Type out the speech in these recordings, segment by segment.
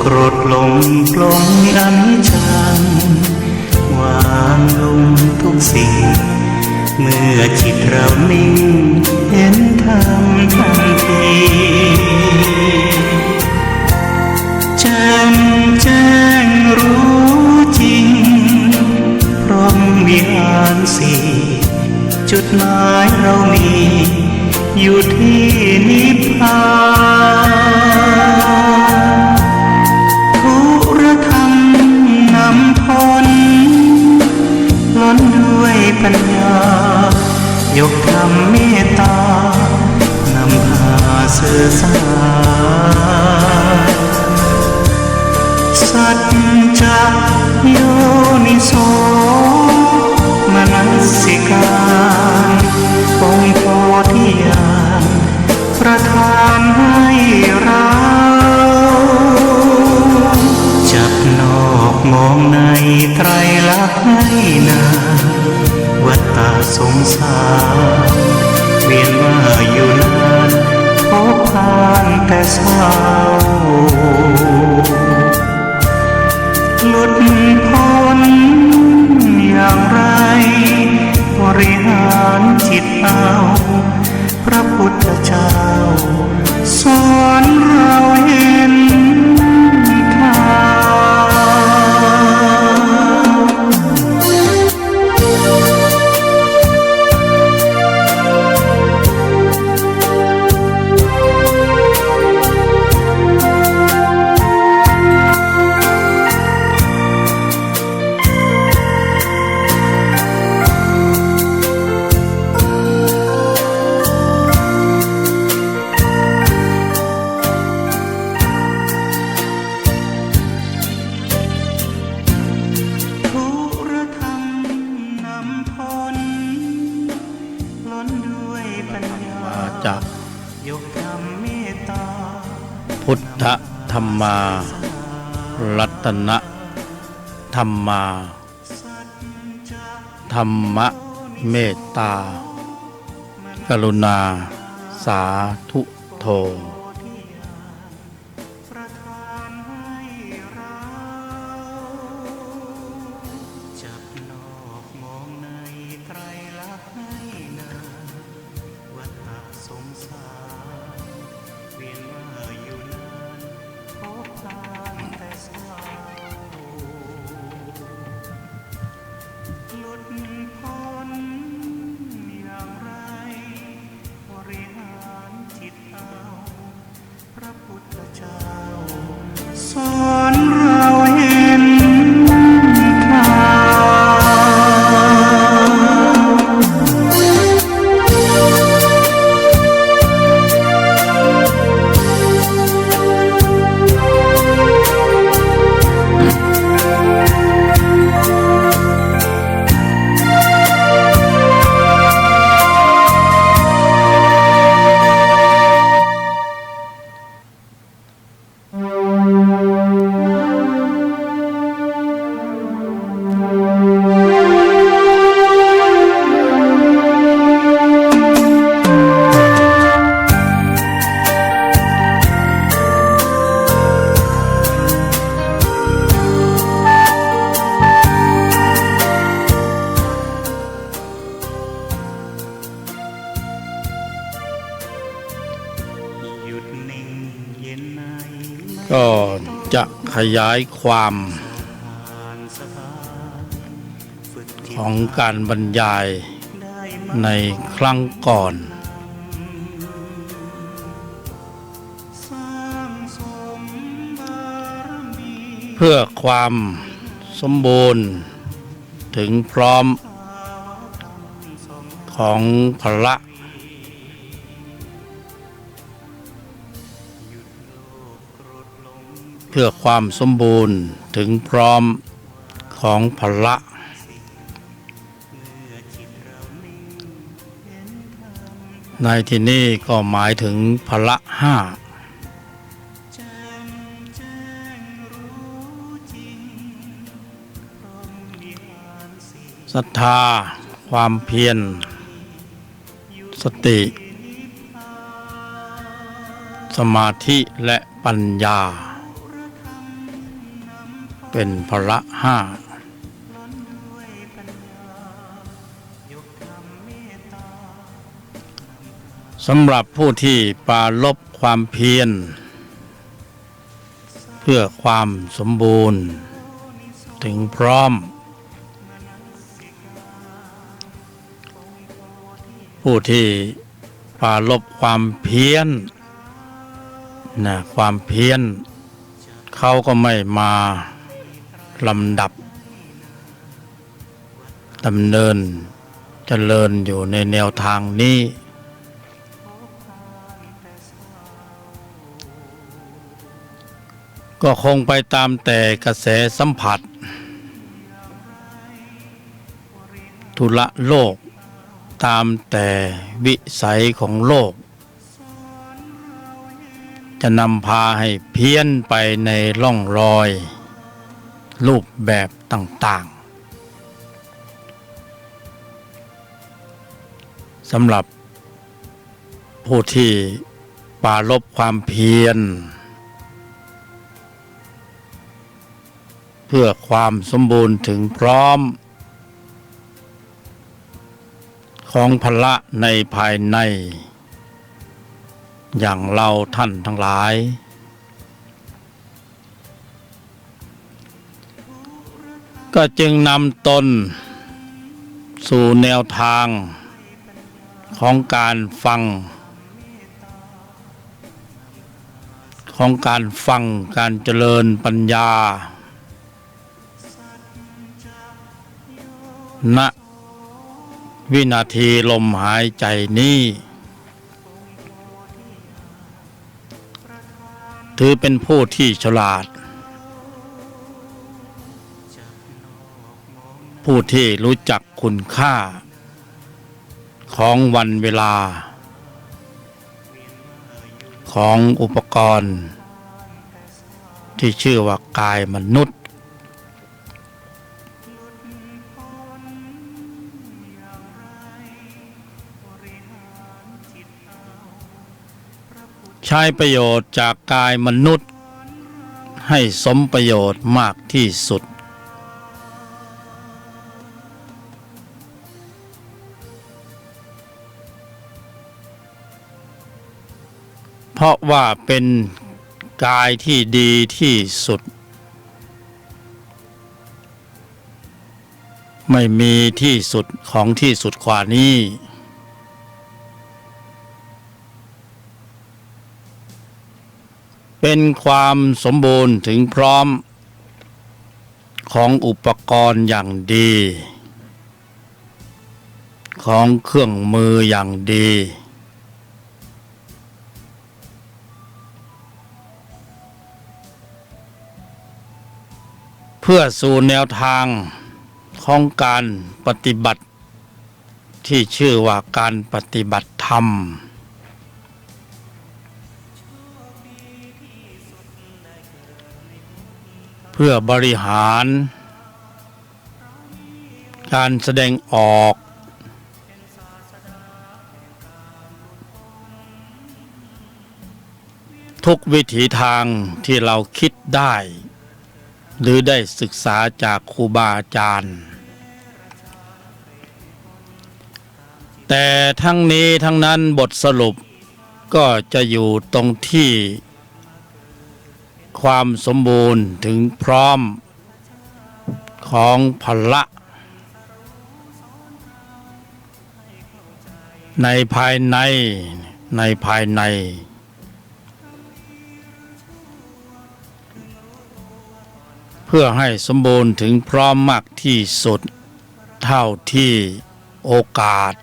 กรธหลงปลงอนิจจังวางลงทุกสิ่งเมื่อจิตเรานิ่งเห็นธรรมทันทีแจ่มแจ้งรู้จริงพร้อมวิหารสี่จุดหมายเรามีอยู่ที่นิพพานทุรธรรมนำพ้นล้นด้วยปัญญายกธรรมเมตตานำพาสื่อสารสัจจะโยนิโสมนสิการองค์โพธิญาณประทานให้เราจับนอกมองในไตรลักษณ์ให้นาวัฏฏะสงสารเวียนว่าอยู่นานพบผ่านแต่เศร้าหลุดพ้นอย่างไรบริหารจิตเอาพระพุทธเจ้าสอนเราเห็นทจากพุทธธรรมารัตนะธรรมาธรรมะเมตตากรุณาสาธุโทสอนเราเห็นทางก็จะขยายความของการบรรยายในครั้งก่อนเพื่อความสมบูรณ์ถึงพร้อมของพระเพื่อความสมบูรณ์ถึงพร้อมของพละในที่นี้ก็หมายถึงพละห้าศรัทธาความเพียรสติสมาธิและปัญญา เป็นพละห้าสำหรับผู้ที่ปรารภความเพียรเพื่อความสมบูรณ์ถึงพร้อมผู้ที่ปรารภความเพียรความเพียรเขาก็ไม่มาลำดับดำเนินเจริญอยู่ในแนวทางนี้ก็คงไปตามแต่กระแสสัมผัสธุระโลกตามแต่วิสัยของโลกจะนำพาให้เพี้ยนไปในร่องรอยรูปแบบต่างๆสำหรับผู้ที่ปรารภความเพียรเพื่อความสมบูรณ์ถึงพร้อมของพละในภายในอย่างเราท่านทั้งหลายก็จึงนำตนสู่แนวทางของการฟังการเจริญปัญญาณวินาทีลมหายใจนี้ถือเป็นผู้ที่ฉลาดผู้ที่รู้จักคุณค่าของวันเวลาของอุปกรณ์ที่ชื่อว่ากายมนุษย์ใช้ประโยชน์จากกายมนุษย์ให้สมประโยชน์มากที่สุดเพราะว่าเป็นกายที่ดีที่สุดไม่มีที่สุดของที่สุดกว่านี้เป็นความสมบูรณ์ถึงพร้อมของอุปกรณ์อย่างดีของเครื่องมืออย่างดีเพื่อสู่แนวทางของการปฏิบัติที่ชื่อว่าการปฏิบัติธรรมเพื่อบริหารการแสดงออกทุกวิถีทางที่เราคิดได้หรือได้ศึกษาจากครูบาอาจารย์แต่ทั้งนี้ทั้งนั้นบทสรุปก็จะอยู่ตรงที่ความสมบูรณ์ถึงพร้อมของพละในภายในเพื่อให้สมบูรณ์ถึงพร้อมมากที่สุดเท่าที่โอกาส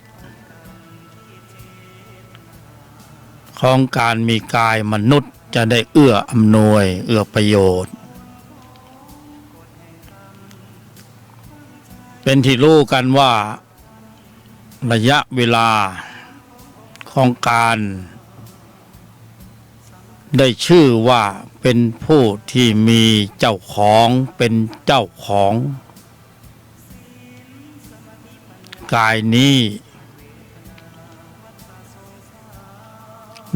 ของการมีกายมนุษย์จะได้เอื้ออำนวยเอื้อประโยชน์เป็นที่รู้กันว่าระยะเวลาของการได้ชื่อว่าเป็นผู้ที่มีเจ้าของเป็นเจ้าของกายนี้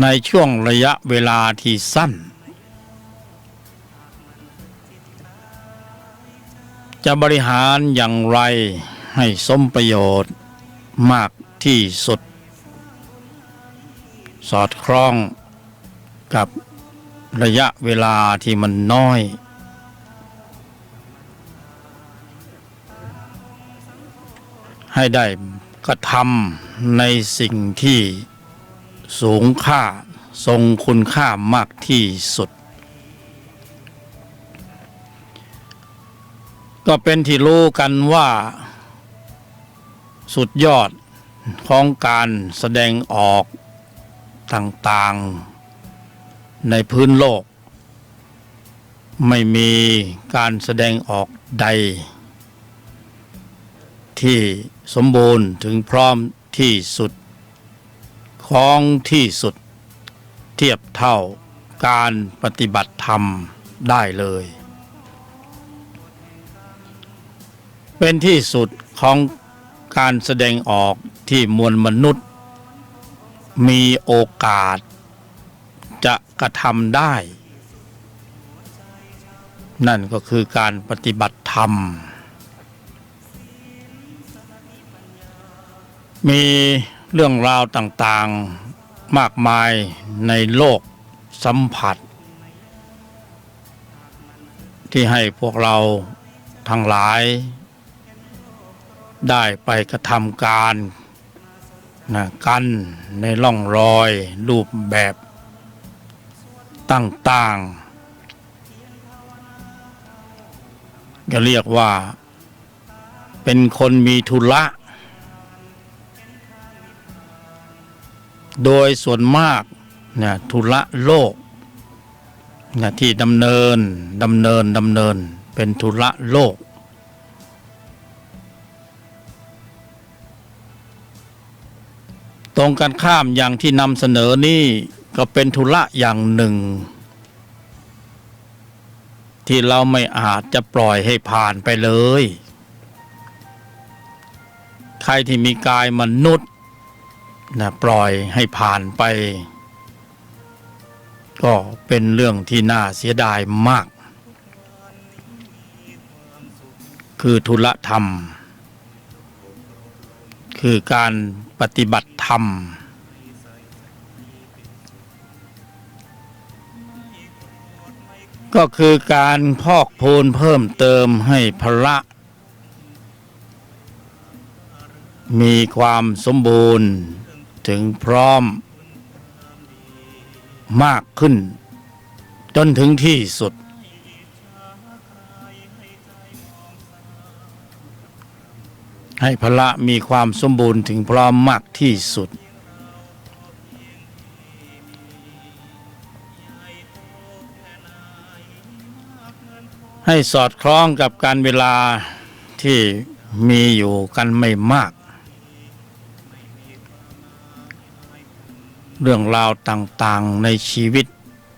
ในช่วงระยะเวลาที่สั้น จะบริหารอย่างไรให้สมประโยชน์มากที่สุดสอดคล้องกับระยะเวลาที่มันน้อยให้ได้กระทำในสิ่งที่สูงค่าทรงคุณค่ามากที่สุดก็เป็นที่รู้กันว่าสุดยอดของการแสดงออกต่างๆในพื้นโลกไม่มีการแสดงออกใดที่สมบูรณ์ถึงพร้อมที่สุดของที่สุดเทียบเท่าการปฏิบัติธรรมได้เลยเป็นที่สุดของการแสดงออกที่มวลมนุษย์มีโอกาสจะกระทำได้นั่นก็คือการปฏิบัติธรรมมีเรื่องราวต่างๆมากมายในโลกสัมผัสที่ให้พวกเราทั้งหลายได้ไปกระทำการกันในร่องรอยรูปแบบต่างๆก็เรียกว่าเป็นคนมีธุระโดยส่วนมากธุระโลกที่ดำเนินเป็นธุระโลกตรงกันข้ามอย่างที่นำเสนอนี่ก็เป็นธุระอย่างหนึ่งที่เราไม่อาจจะปล่อยให้ผ่านไปเลยใครที่มีกายมนุษย์ปล่อยให้ผ่านไปก็เป็นเรื่องที่น่าเสียดายมากคือธุระธรรมคือการปฏิบัติธรรมก็คือการพอกพูนเพิ่มเติมให้พละมีความสมบูรณ์ถึงพร้อมมากขึ้นจนถึงที่สุดให้พละมีความสมบูรณ์ถึงพร้อมมากที่สุดให้สอดคล้องกับการเวลาที่มีอยู่กันไม่มากเรื่องราวต่างๆในชีวิต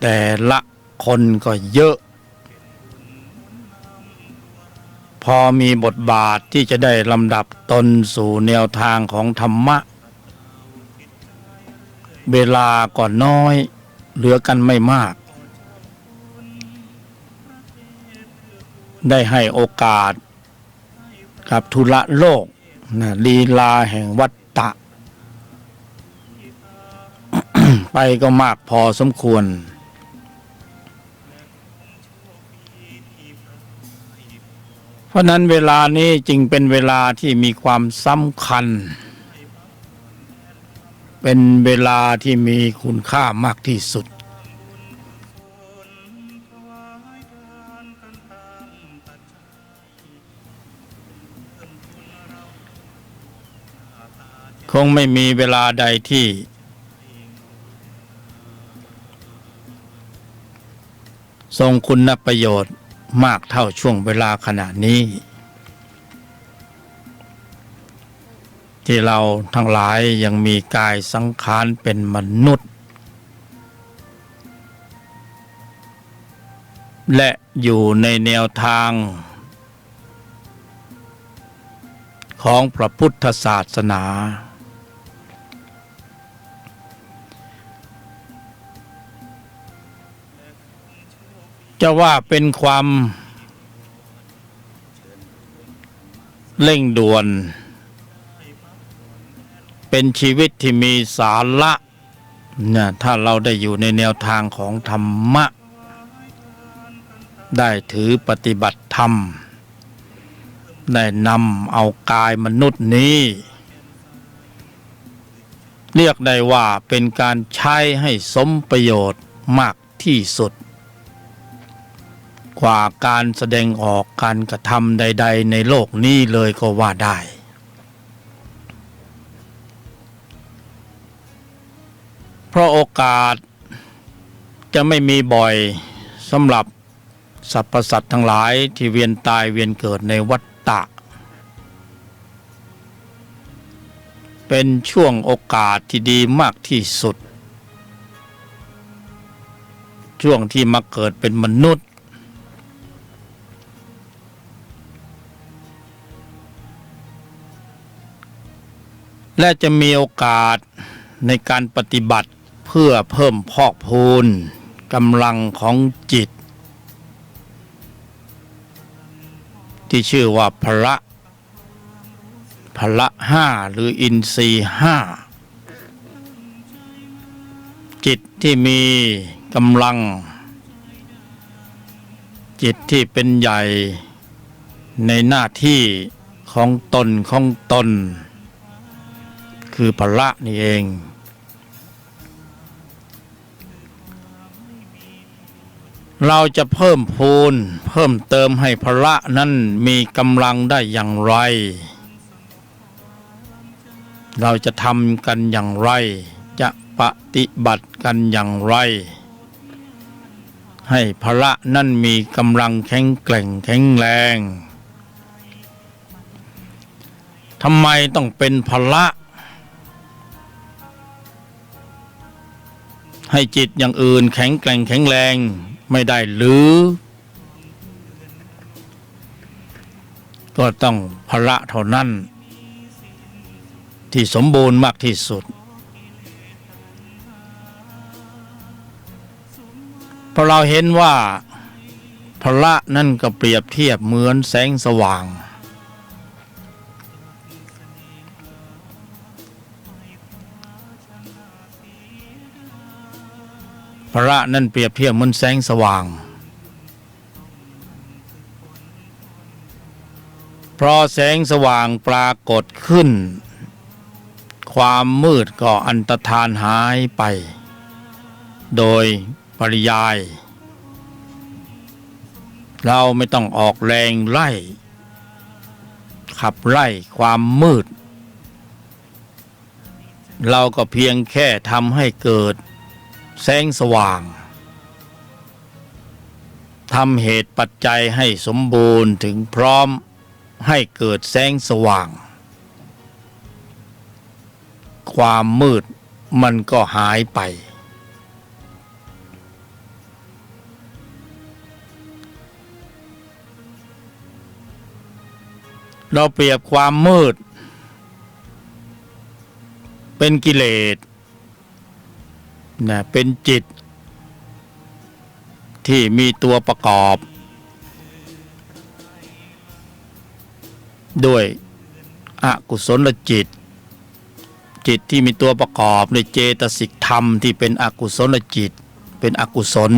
แต่ละคนก็เยอะพอมีบทบาทที่จะได้ลำดับตนสู่แนวทางของธรรมะเวลาก็น้อยเหลือกันไม่มากได้ให้โอกาสกับธุระโลกลีลาแห่งวัฏฏะ ไปก็มากพอสมควรเพราะนั้นเวลานี้จึงเป็นเวลาที่มีความสำคัญเป็นเวลาที่มีคุณค่ามากที่สุดคงไม่มีเวลาใดที่ทรงคุณประโยชน์มากเท่าช่วงเวลาขณะนี้ที่เราทั้งหลายยังมีกายสังขารเป็นมนุษย์และอยู่ในแนวทางของพระพุทธศาสนาจะว่าเป็นความ เร่งด่วนเป็นชีวิตที่มีสาระเนี่ยถ้าเราได้อยู่ในแนวทางของธรรมะได้ถือปฏิบัติธรรมได้นำเอากายมนุษย์นี้เรียกได้ว่าเป็นการใช้ให้สมประโยชน์มากที่สุดกว่าการแสดงออกการกระทำใดๆในโลกนี้เลยก็ว่าได้เพราะโอกาสจะไม่มีบ่อยสำหรับสรรพสัตว์ทั้งหลายที่เวียนตายเวียนเกิดในวัฏฏะเป็นช่วงโอกาสที่ดีมากที่สุดช่วงที่มาเกิดเป็นมนุษย์และจะมีโอกาสในการปฏิบัติเพื่อเพิ่มพอกพูนกำลังของจิตที่ชื่อว่าพละห้าหรืออินทรีย์ห้าจิตที่มีกำลังจิตที่เป็นใหญ่ในหน้าที่ของตนคือพละนี่เองเราจะเพิ่มพูนเพิ่มเติมให้พละนั้นมีกำลังได้อย่างไรเราจะทำกันอย่างไรจะปฏิบัติกันอย่างไรให้พละนั้นมีกำลังแข็งแกร่งแข็งแรงทำไมต้องเป็นพละให้จิตอย่างอื่นแข็งแกร่งแข็งแรงไม่ได้หรือก็ต้องพละเท่านั้นที่สมบูรณ์มากที่สุดเพราะเราเห็นว่าพละนั่นก็เปรียบเทียบเหมือนแสงสว่างพระนั่นเปรียบเทียบเหมือนแสงสว่างเพราะแสงสว่างปรากฏขึ้นความมืดก็อันตรธานหายไปโดยปริยายเราไม่ต้องออกแรงไล่ขับไล่ความมืดเราก็เพียงแค่ทำให้เกิดแสงสว่างทำเหตุปัจจัยให้สมบูรณ์ถึงพร้อมให้เกิดแสงสว่างความมืดมันก็หายไปเราเปรียบความมืดเป็นกิเลสเป็นจิตที่มีตัวประกอบด้วยอกุศลจิตที่มีตัวประกอบด้วยเจตสิกธรรมที่เป็นอกุศลจิตเป็นอกุศล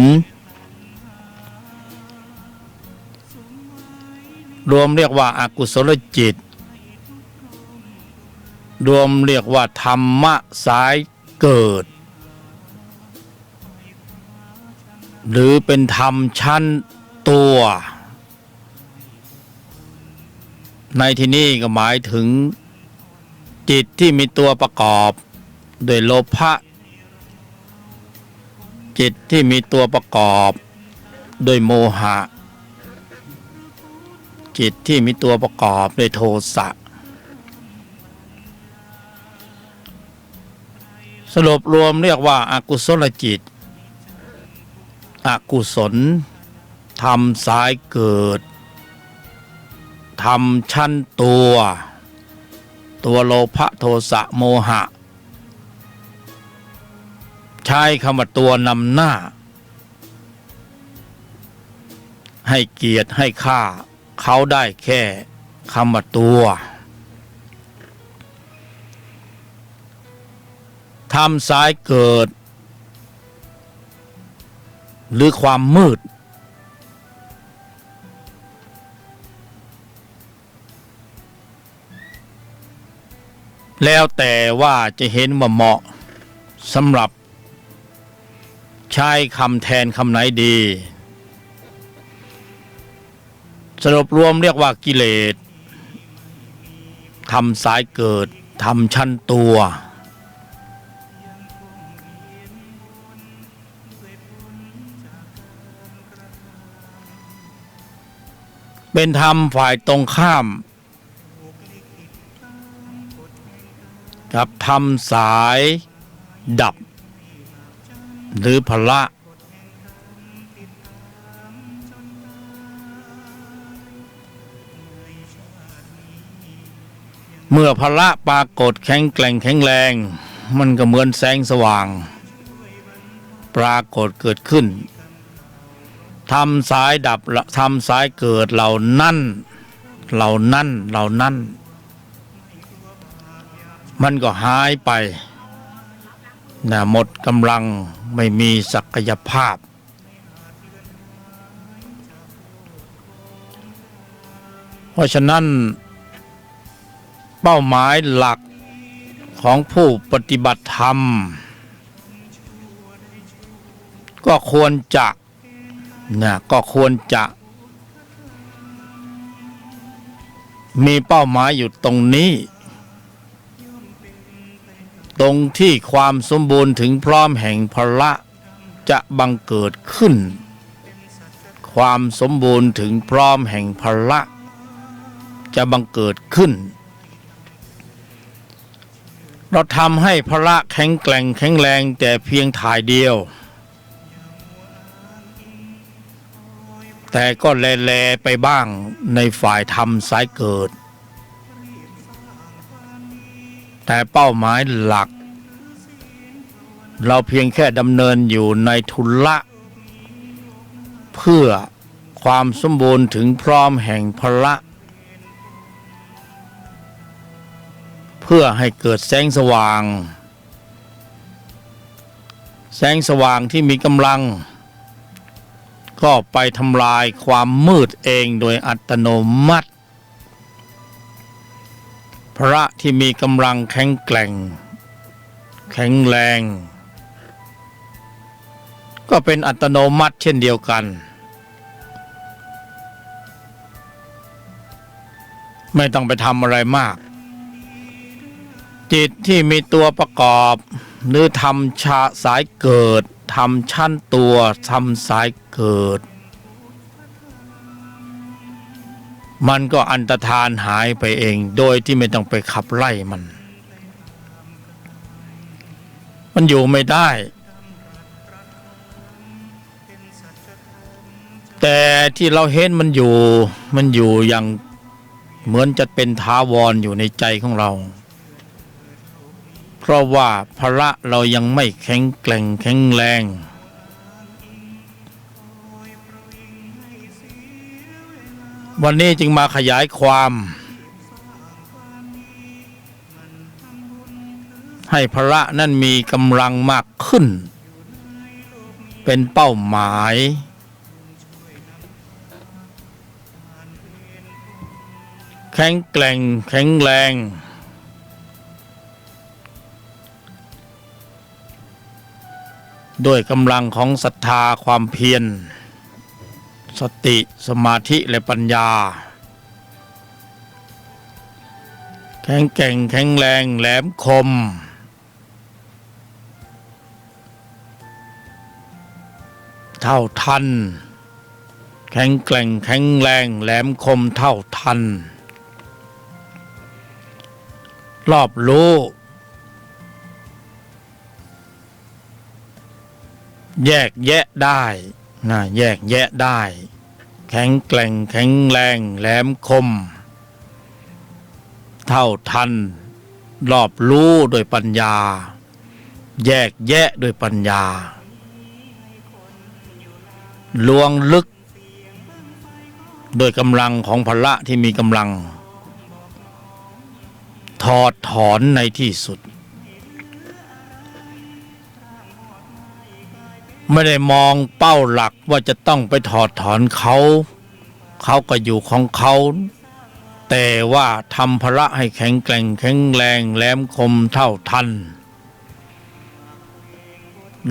รวมเรียกว่าอกุศลจิตรวมเรียกว่าธรรมะสายเกิดหรือเป็นธรรมชั้นตัวในที่นี้ก็หมายถึงจิตที่มีตัวประกอบด้วยโลภะจิตที่มีตัวประกอบด้วยโมหะจิตที่มีตัวประกอบด้วยโทสะสรุปรวมเรียกว่าอกุศลจิตอกุศลธรรมสายเกิดธรรมชั้นตัวโลภะโทสะโมหะใช้คำว่าตัวนำหน้าให้เกียรติให้ค่าเขาได้แค่ คำว่าตัวธรรมสายเกิดหรือความมืดแล้วแต่ว่าจะเห็นว่าเหมาะสำหรับใช้คำแทนคำไหนดีสรุปรวมเรียกว่ากิเลสธรรมสายเกิดธรรมชั้นตัวเป็นธรรมฝ่ายตรงข้ามกับธรรมสายดับหรือพละเมื่อพละปรากฏแข็งแกร่งแข็งแรงมันก็เหมือนแสงสว่างปรากฏเกิดขึ้นทำสายดับทำสายเกิดเหล่านั้นมันก็หายไปนะหมดกำลังไม่มีศักยภาพเพราะฉะนั้นเป้าหมายหลักของผู้ปฏิบัติธรรมก็ควรจะมีเป้าหมายอยู่ตรงนี้ตรงที่ความสมบูรณ์ถึงพร้อมแห่งพละจะบังเกิดขึ้นความสมบูรณ์ถึงพร้อมแห่งพละจะบังเกิดขึ้นเราทำให้พละแข็งแกร่งแข็งแรงแต่เพียงถ่ายเดียวแต่ก็แลไปบ้างในฝ่ายธรรมสายเกิดแต่เป้าหมายหลักเราเพียงแค่ดำเนินอยู่ในทุละเพื่อความสมบูรณ์ถึงพร้อมแห่งพละเพื่อให้เกิดแสงสว่างที่มีกำลังก็ไปทำลายความมืดเองโดยอัตโนมัติพระที่มีกำลังแข็งแกร่งแข็งแรงก็เป็นอัตโนมัติเช่นเดียวกันไม่ต้องไปทำอะไรมากจิตที่มีตัวประกอบหรือทำสายเกิดทำชั้นตัวทำสายเกิดมันก็อันตรธานหายไปเองโดยที่ไม่ต้องไปขับไล่มันอยู่ไม่ได้แต่ที่เราเห็นมันอยู่อย่างเหมือนจะเป็นถาวรอยู่ในใจของเราเพราะว่าพละเรายังไม่แข็งแกร่งแข็งแรงวันนี้จึงมาขยายความให้พละนั้นมีกำลังมากขึ้นเป็นเป้าหมายแข็งแกร่งแข็งแรงด้วยกำลังของศรัทธาความเพียรสติสมาธิและปัญญาแข็งแกร่งแข็งแรงแหลมคมเท่าทันแข็งแกร่งแข็งแรงแหลมคมเท่าทันรอบรู้แยกแยะได้แยกแยะได้แข็งแกร่งแข็งแรงแหลมคมเท่าทันรอบรู้โดยปัญญาแยกแยะโดยปัญญาลวงลึกโดยกำลังของพละที่มีกำลัง อดถอนในที่สุดไม่ได้มองเป้าหลักว่าจะต้องไปถอดถอนเขาก็อยู่ของเขาแต่ว่าทำภาระให้แข็งแกร่งแข็งแรงแหลมคมเท่าทัน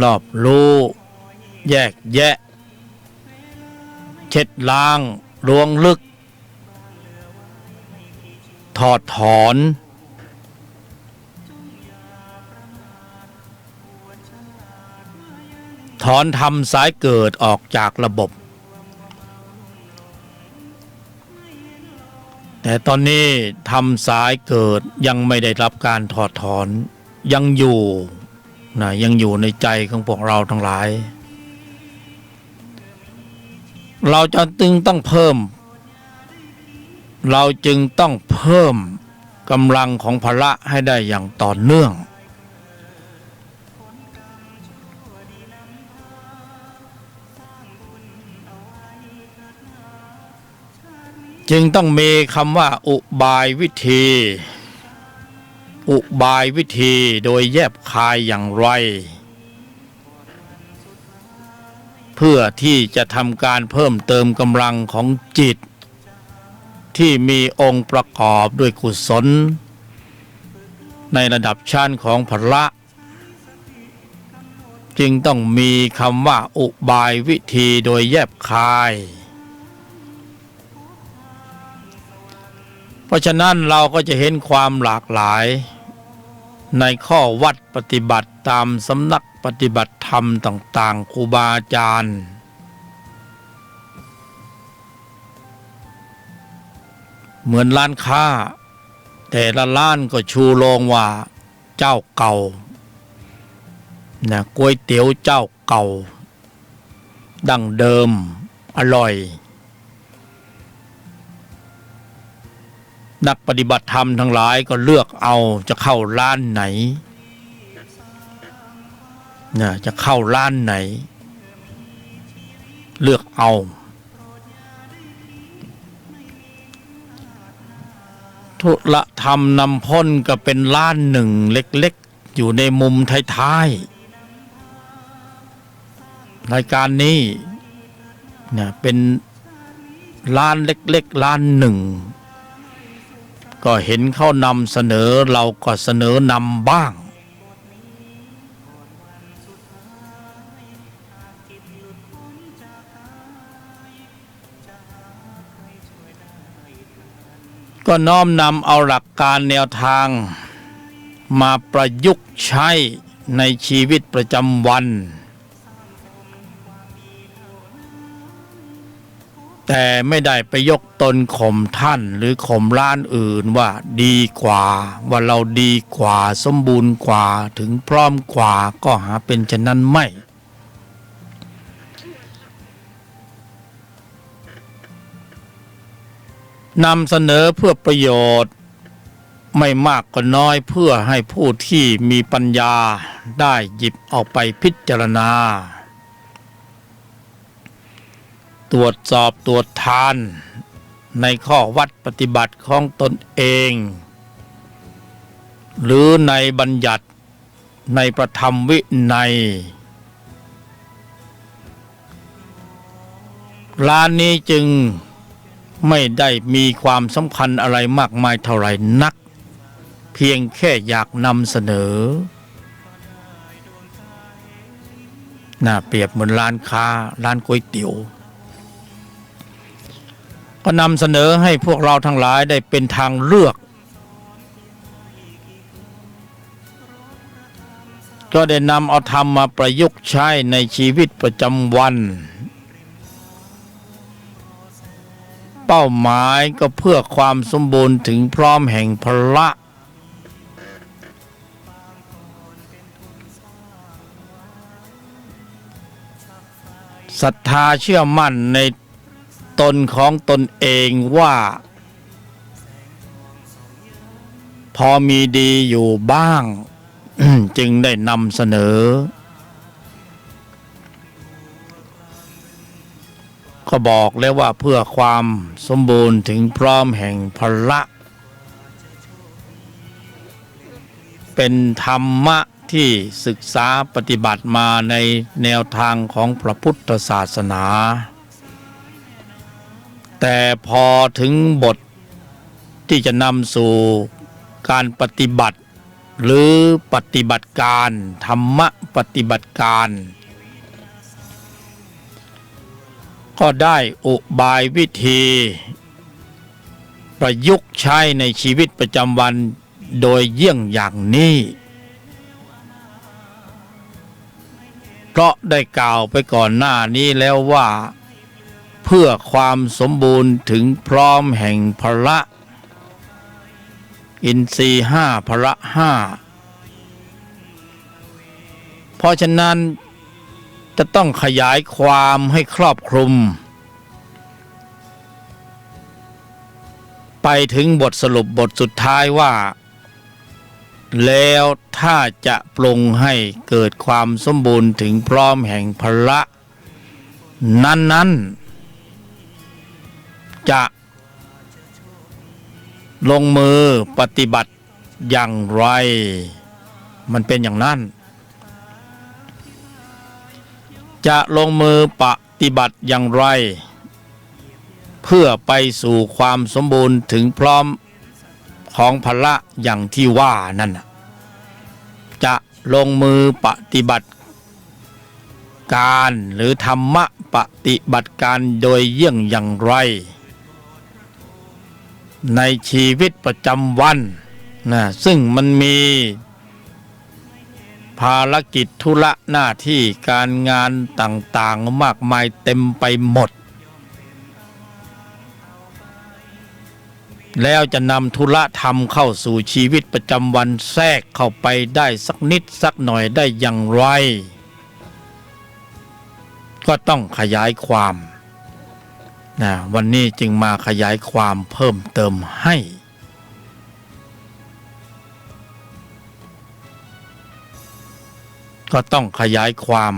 รอบรู้แยกแยะเช็ดล้างลวงลึกถอดถอนทำสายเกิดออกจากระบบแต่ตอนนี้ทำสายเกิดยังไม่ได้รับการถอดถอนยังอยู่ยังอยู่ในใจของพวกเราทั้งหลายเราจะจึงต้องเพิ่มกำลังของพละให้ได้อย่างต่อเนื่องจึงต้องมีคำว่าอุบายวิธีโดยแยบคายอย่างไรเพื่อที่จะทำการเพิ่มเติมกำลังของจิตที่มีองค์ประกอบด้วยกุศลในระดับชั้นของพละจึงต้องมีคำว่าอุบายวิธีโดยแยบคายเพราะฉะนั้นเราก็จะเห็นความหลากหลายในข้อวัดปฏิบัติตามสำนักปฏิบัติธรรมต่างๆครูบาอาจารย์เหมือนร้านค้าแต่ละร้านก็ชูโรงว่าเจ้าเก่าก๋วยเตี๋ยวเจ้าเก่าดั้งเดิมอร่อยนักปฏิบัติธรรมทั้งหลายก็เลือกเอาจะเข้าร้านไหนจะเข้าร้านไหนเลือกเอาธุรธรรมนำพ้นก็เป็นร้านหนึ่งเล็กๆอยู่ในมุมท้ายๆรายการนี้เป็นร้านเล็กๆร้านหนึ่งก็เห็นเขานำเสนอเราก็เสนอนำบ้างก็น้อมนำเอาหลักการแนวทางมาประยุกต์ใช้ในชีวิตประจำวันแต่ไม่ได้ไปยกตนข่มท่านหรือข่มร้านอื่นว่าดีกว่าว่าเราดีกว่าสมบูรณ์กว่าถึงพร้อมกว่าก็หาเป็นเช่นนั้นไม่นำเสนอเพื่อประโยชน์ไม่มากก็น้อยเพื่อให้ผู้ที่มีปัญญาได้หยิบเอาไปพิจารณาตรวจสอบตรวจทานในข้อวัดปฏิบัติของตนเองหรือในบัญญัติในประธรรมวินัยร้านนี้จึงไม่ได้มีความสำคัญอะไรมากมายเท่าไหร่นักเพียงแค่อยากนำเสนอเปรียบเหมือนร้านค้าร้านก๋วยเตี๋ยวก็นำเสนอให้พวกเราทั้งหลายได้เป็นทางเลือกก็ได้นำเอาธรรมมาประยุกต์ใช้ในชีวิตประจำวันเป้าหมายก็เพื่อความสมบูรณ์ถึงพร้อมแห่งพละศรัทธาเชื่อมั่นในตนของตนเองว่าพอมีดีอยู่บ้าง จึงได้นำเสนอก็บอกแล้วว่าเพื่อความสมบูรณ์ถึงพร้อมแห่งพละ เป็นธรรมะที่ศึกษาปฏิบัติมาในแนวทางของพระพุทธศาสนาแต่พอถึงบทที่จะนำสู่การปฏิบัติหรือปฏิบัติการธรรมะปฏิบัติการก็ได้อุบายวิธีประยุกต์ใช้ในชีวิตประจำวันโดยเยี่ยงอย่างนี้เพราะได้กล่าวไปก่อนหน้านี้แล้วว่าเพื่อความสมบูรณ์ถึงพร้อมแห่งพละอินทรีย์ห้าพละห้าเพราะฉะนั้นจะต้องขยายความให้ครอบคลุมไปถึงบทสรุปบทสุดท้ายว่าแล้วถ้าจะปรุงให้เกิดความสมบูรณ์ถึงพร้อมแห่งพละนั้นจะลงมือปฏิบัติอย่างไรมันเป็นอย่างนั้นจะลงมือปฏิบัติอย่างไรเพื่อไปสู่ความสมบูรณ์ถึงพร้อมของพละอย่างที่ว่านั่นจะลงมือปฏิบัติการหรือธรรมะปฏิบัติการโดยเยี่ยงอย่างไรในชีวิตประจำวันนะซึ่งมันมีภารกิจธุระหน้าที่การงานต่างๆมากมายเต็มไปหมดแล้วจะนำธุระธรรมเข้าสู่ชีวิตประจำวันแทรกเข้าไปได้สักนิดสักหน่อยได้อย่างไรก็ต้องขยายความนะวันนี้จึงมาขยายความเพิ่มเติมให้ก็ต้องขยายความ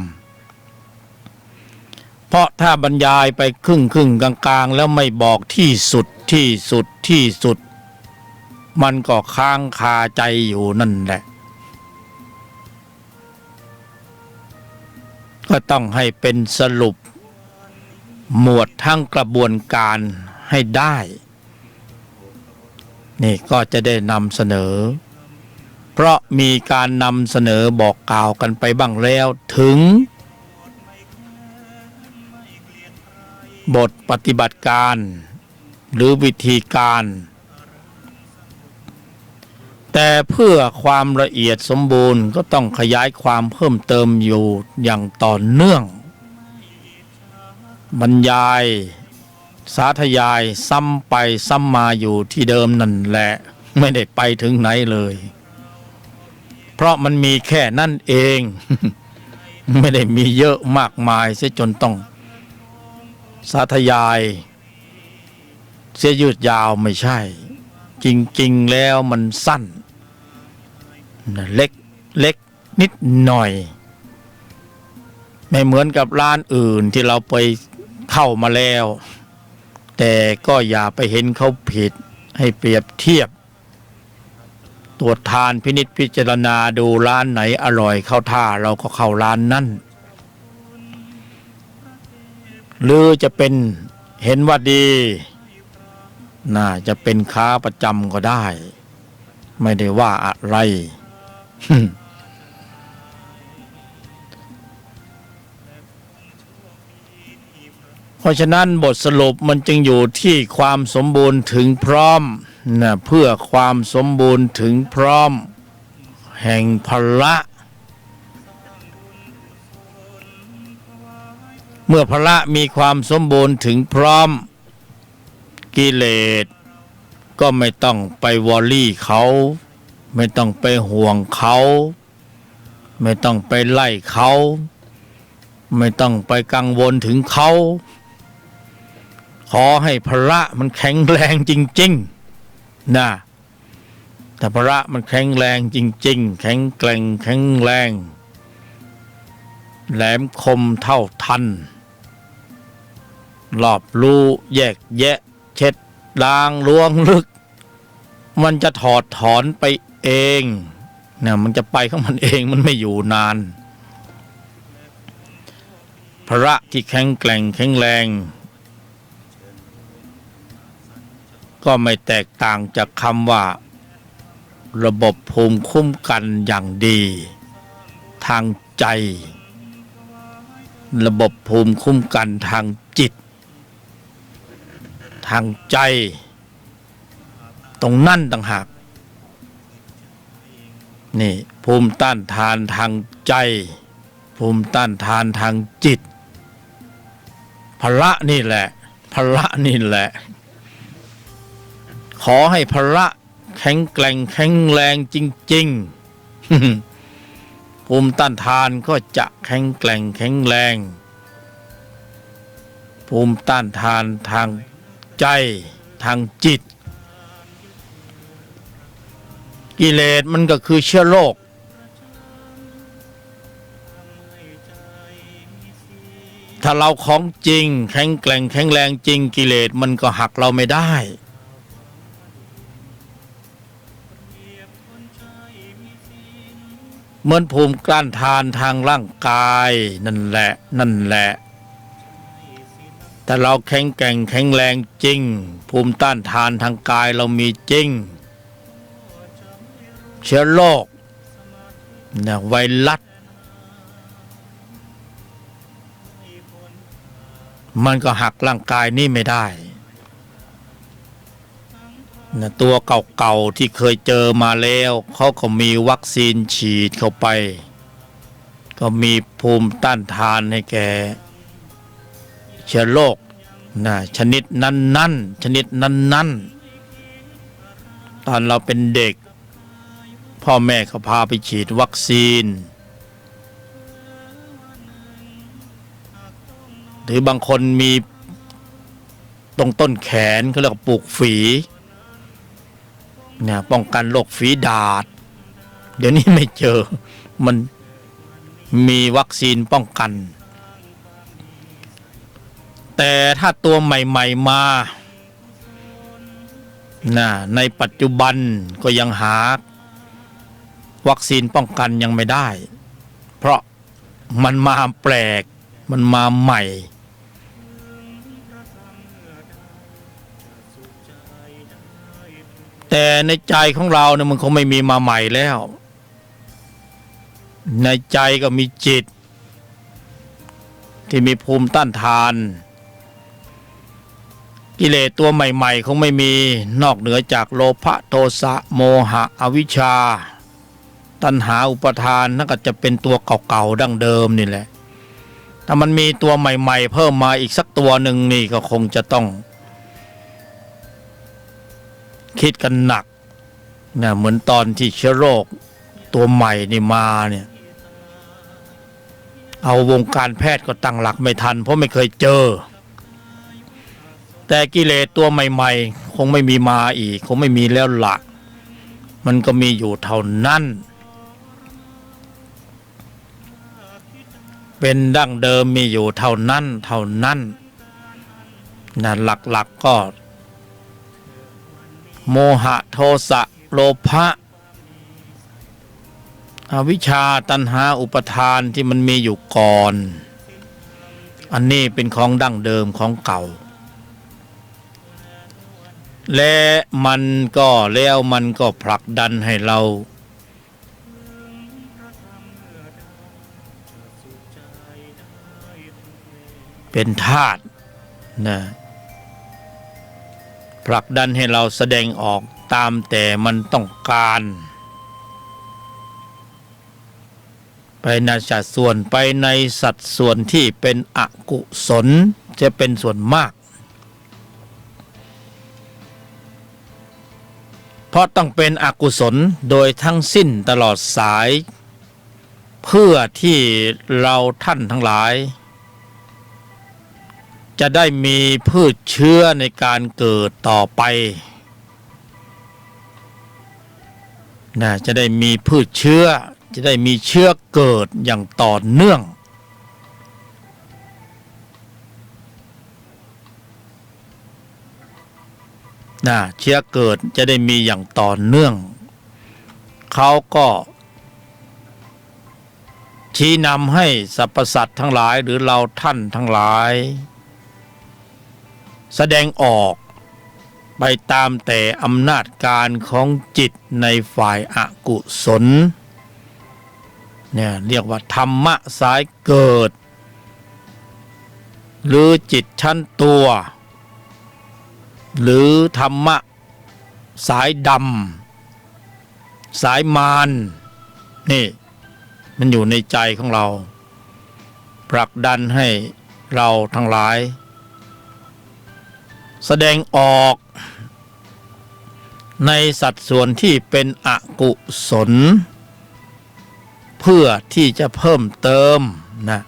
เพราะถ้าบรรยายไปครึ่งกลางๆแล้วไม่บอกที่สุดมันก็ค้างคาใจอยู่นั่นแหละก็ต้องให้เป็นสรุปหมวดทั้งกระบวนการให้ได้นี่ก็จะได้นำเสนอเพราะมีการนำเสนอบอกกล่าวกันไปบ้างแล้วถึงบทปฏิบัติการหรือวิธีการแต่เพื่อความละเอียดสมบูรณ์ก็ต้องขยายความเพิ่มเติมอยู่อย่างต่อเนื่องบรรยายสาธยายซ้ำไปซ้ำมาอยู่ที่เดิมนั่นแหละไม่ได้ไปถึงไหนเลยเพราะมันมีแค่นั่นเอง ไม่ได้มีเยอะมากมายเสียจนต้องสาธยายเสียยืดยาวไม่ใช่จริงๆแล้วมันสั้นเล็กนิดหน่อยไม่เหมือนกับร้านอื่นที่เราไปเข้ามาแล้วแต่ก็อย่าไปเห็นเขาผิดให้เปรียบเทียบตรวจทานพินิจพิจารณาดูร้านไหนอร่อยเข้าท่าเราก็เข้าร้านนั้นหรือจะเป็นเห็นว่าดีน่าจะเป็นค้าประจำก็ได้ไม่ได้ว่าอะไร เพราะฉะนั้นบทสรุปมันจึงอยู่ที่ความสมบูรณ์ถึงพร้อมนะเพื่อความสมบูรณ์ถึงพร้อมแห่งพละเมื่อพละมีความสมบูรณ์ถึงพร้อมกิเลสก็ไม่ต้องไปวอรี่เขาไม่ต้องไปห่วงเขาไม่ต้องไปไล่เขาไม่ต้องไปกังวลถึงเขาขอให้พละมันแข็งแรงจริงๆนะแต่พละมันแข็งแรงจริงๆแข็งแกร่งแข็งแรงแหลมคมเท่าทันรอบรู้แยกแยะเช็ดล้างล้วงลึกมันจะถอดถอนไปเอง เนี่ยมันจะไปของมันเองมันไม่อยู่นานพระที่แข็งแกร่งแข็งแรงก็ไม่แตกต่างจากคำว่าระบบภูมิคุ้มกันอย่างดีทางใจระบบภูมิคุ้มกันทางจิตทางใจตรงนั่นต่างหากนี่ภูมิต้านทานทางใจภูมิต้านทานทางจิตพละนี่แหละพละนี่แหละขอให้พละแข็งแกร่งแข็งแรงจริงๆภูมิต้านทานก็จะแข็งแกร่งแข็งแรงภูมิต้านทานทางใจทางจิตกิเลสมันก็คือเชื้อโรคถ้าเราของจริงแข็งแกร่งแข็งแรงจริงกิเลสมันก็หักเราไม่ได้เหมือนภูมิต้านทานทางร่างกายนั่นแหละแต่เราแข็งแกร่งแข็งแรงจริงภูมิต้านทานทางกายเรามีจริงเชื้อโรคนะไวรัสมันก็หักร่างกายนี่ไม่ได้นะตัวเก่าๆที่เคยเจอมาแล้วเขาก็มีวัคซีนฉีดเข้าไปก็มีภูมิต้านทานให้แก่เชื้อโรคนะชนิดนั้นตอนเราเป็นเด็กพ่อแม่เขาพาไปฉีดวัคซีนหรือบางคนมีตรงต้นแขนเขาเรียกว่าปลูกฝีเนี่ยป้องกันโรคฝีดาษเดี๋ยวนี้ไม่เจอมันมีวัคซีนป้องกันแต่ถ้าตัวใหม่ๆมาในปัจจุบันก็ยังหาวัคซีนป้องกันยังไม่ได้เพราะมันมาแปลกมันมาใหม่แต่ในใจของเราเนี่ยมันคงไม่มีมาใหม่แล้วในใจก็มีจิตที่มีภูมิต้านทานกิเลสตัวใหม่ๆคงไม่มีนอกเหนือจากโลภะโทสะโมหะอวิชชาตัณหาอุปาทานนั่นก็จะเป็นตัวเก่าๆดั้งเดิมนี่แหละถ้ามันมีตัวใหม่ๆเพิ่มมาอีกสักตัวหนึ่งนี่ก็คงจะต้องคิดกันหนักนะเหมือนตอนที่เชื้อโรคตัวใหม่นี่มาเนี่ยเอาวงการแพทย์ก็ตั้งหลักไม่ทันเพราะไม่เคยเจอแต่กิเลสตัวใหม่ๆคงไม่มีมาอีกคงไม่มีแล้วละมันก็มีอยู่เท่านั้นเป็นดั้งเดิมมีอยู่เท่านั้นนะหลักๆก็โมหะโทสะโลภะอวิชชาตัณหาอุปาทานที่มันมีอยู่ก่อนอันนี้เป็นของดั้งเดิมของเก่าและมันก็ผลักดันให้เราเป็นธาตุนะผลักดันให้เราแสดงออกตามแต่มันต้องการไปในสัดส่วนไปในสัดส่วนที่เป็นอกุศลจะเป็นส่วนมากเพราะต้องเป็นอกุศลโดยทั้งสิ้นตลอดสายเพื่อที่เราท่านทั้งหลายจะได้มีพืชเชื้อในการเกิดต่อไปจะได้มีพืชเชื้อจะได้มีเชื้อเกิดอย่างต่อเนื่องเชื้อเกิดจะได้มีอย่างต่อเนื่องเขาก็ ชี้นำให้สรรพสัตว์ทั้งหลายหรือเราท่านทั้งหลายแสดงออกไปตามแต่อำนาจการของจิตในฝ่ายอกุศลเนี่ยเรียกว่าธรรมะสายเกิดหรือจิตชั้นตัวหรือธรรมะสายดำสายมารนี่มันอยู่ในใจของเราผลักดันให้เราทั้งหลายแสดงออกในสัดส่วนที่เป็นอกุศลเพื่อที่จะเพิ่มเติมนะ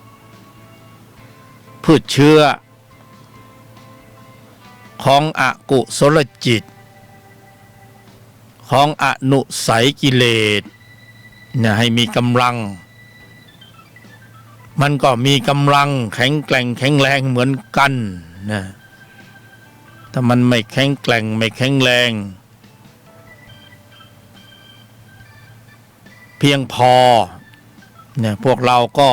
พืชเชื้อของอกุศลจิตของอนุสัยกิเลสเนี่ยให้มีกำลังมันก็มีกำลังแข็งแกร่งแข็งแรงเหมือนกันนะถ้ามันไม่แข็งแกร่งไม่แข็งแรงเพียงพอเนี่ยพวกเราก็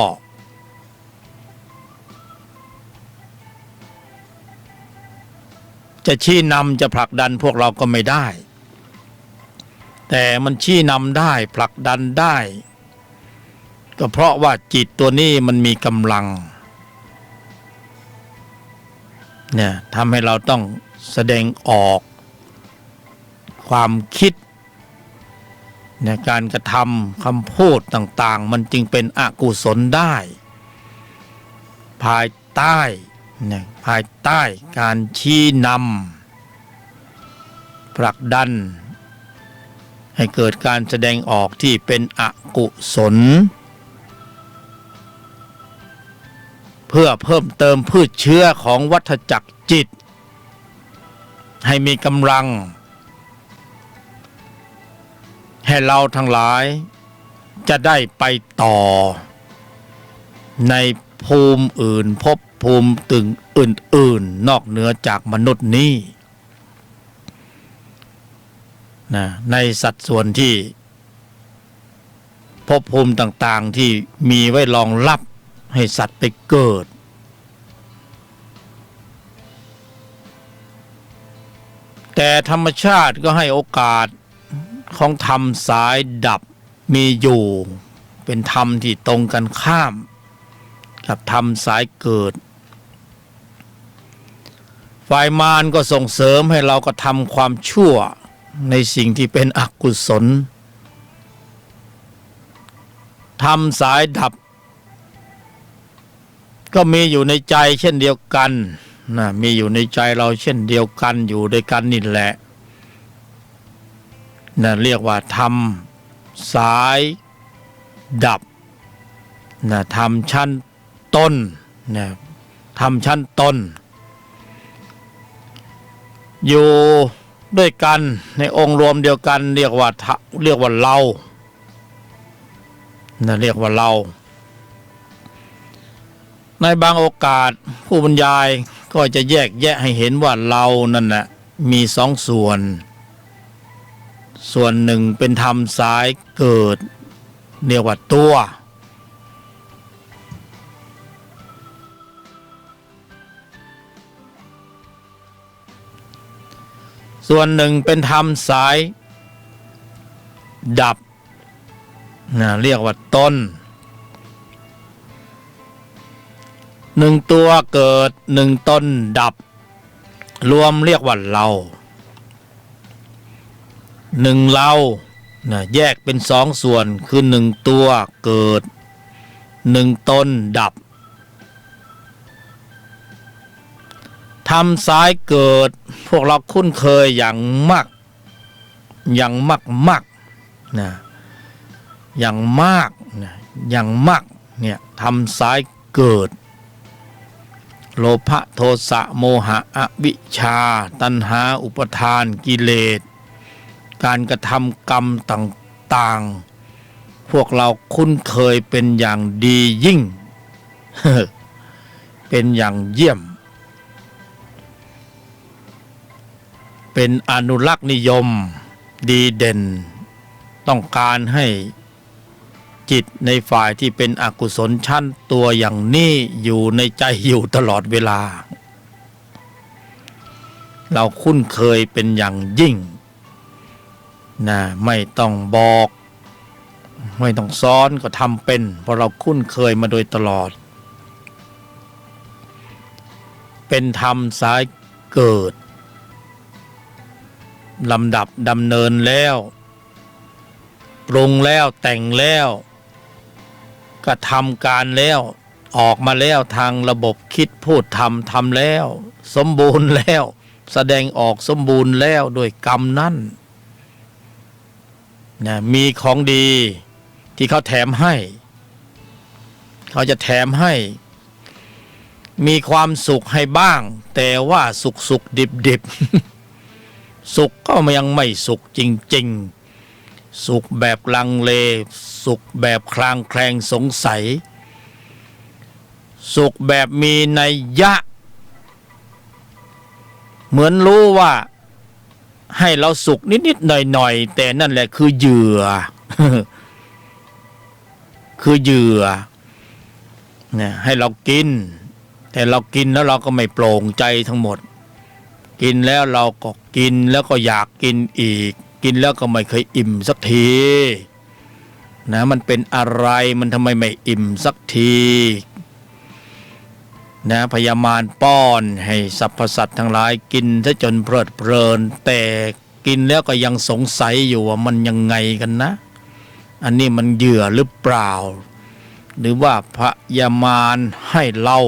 จะชี้นำจะผลักดันพวกเราก็ไม่ได้แต่มันชี้นำได้ผลักดันได้ก็เพราะว่าจิตตัวนี้มันมีกำลังเนี่ยทำให้เราต้องแสดงออกความคิดในการกระทำคำพูดต่างๆมันจึงเป็นอกุศลได้ภายใต้เนี่ยภายใต้การชี้นำผลักดันให้เกิดการแสดงออกที่เป็นอกุศลเพื่อเพิ่มเติมพืชเชื้อของวัฏจักรจิตให้มีกำลังให้เราทั้งหลายจะได้ไปต่อในภูมิอื่นภพภูมิตึงอื่นๆนอกเหนือจากมนุษย์นี้นะในสัดส่วนที่ภพภูมิต่างๆที่มีไว้รองรับให้สัตว์ไปเกิดแต่ธรรมชาติก็ให้โอกาสของธรรมสายดับมีอยู่เป็นธรรมที่ตรงกันข้ามกับธรรมสายเกิดฝ่ายมารก็ส่งเสริมให้เรากระทำความชั่วในสิ่งที่เป็นอกุศลธรรมสายดับก็มีอยู่ในใจเช่นเดียวกันนะมีอยู่ในใจเราเช่นเดียวกันอยู่ด้วยกันนี่แหละนะเรียกว่าธรรมสายดับนะธรรมชั้นต้นนะธรรมชั้นต้นอยู่ด้วยกันในองค์รวมเดียวกันเรียกว่าเรานะเรียกว่าเราในบางโอกาสผู้บรรยายก็จะแยกแยะให้เห็นว่าเรานั่นน่ะมีสองส่วนหนึ่งเป็นธรรมสายเกิดเรียกว่าตัวส่วนหนึ่งเป็นธรรมสายดับนะเรียกว่าต้นหนึ่งตัวเกิดหนึ่งต้นดับรวมเรียกว่าเราหนึ่งเรานะแยกเป็นสองส่วนคือหนึ่งตัวเกิดหนึ่งต้นดับธรรมสายเกิดพวกเราคุ้นเคยอย่างมากนะอย่างมากเนี่ยธรรมสายเกิดโลภะโทสะโมหะอวิชชาตัณหาอุปทานกิเลสการกระทำกรรมต่างๆพวกเราคุ้นเคยเป็นอย่างดียิ่ง เป็นอย่างเยี่ยมเป็นอนุรักษ์นิยมดีเด่นต้องการให้ จิตในฝ่ายที่เป็นอกุศลชั้นตัวอย่างนี้อยู่ในใจอยู่ตลอดเวลาเราคุ้นเคยเป็นอย่างยิ่งนะไม่ต้องบอกไม่ต้องซ้อนก็ทำเป็นเพราะเราคุ้นเคยมาโดยตลอดเป็นธรรมสายเกิดลำดับดำเนินแล้วปรุงแล้วแต่งแล้วกระทำการแล้วออกมาแล้วทางระบบคิดพูดทำแล้วสมบูรณ์แล้วแสดงออกสมบูรณ์แล้วด้วยกรรมนั้นนะมีของดีที่เขาแถมให้เขาจะแถมให้มีความสุขให้บ้างแต่ว่าสุขดิบสุขก็ยังไม่สุขจริงๆสุขแบบลังเลสุขแบบคลางแคลงสงสัยสุขแบบมีนัยยะเหมือนรู้ว่าให้เราสุขนิดๆหน่อยๆแต่นั่นแหละคือเหยื่อ คือเหยื่อเนี่ยให้เรากินแต่เรากินแล้วเราก็ไม่โปร่งใจทั้งหมดกินแล้วเราก็กินแล้วก็อยากกินอีกกินแล้วก็ไม่เคยอิ่มสักทีนะมันเป็นอะไรมันทำไมไม่อิ่มสักทีนะพยามารป้อนให้สรรพสัตว์ทั้งหลายกินซะจนเพลิดเพลินแต่กินแล้วก็ยังสงสัยอยู่ว่ามันยังไงกันนะอันนี้มันเหยื่อหรือเปล่าหรือว่าพยามารให้เรา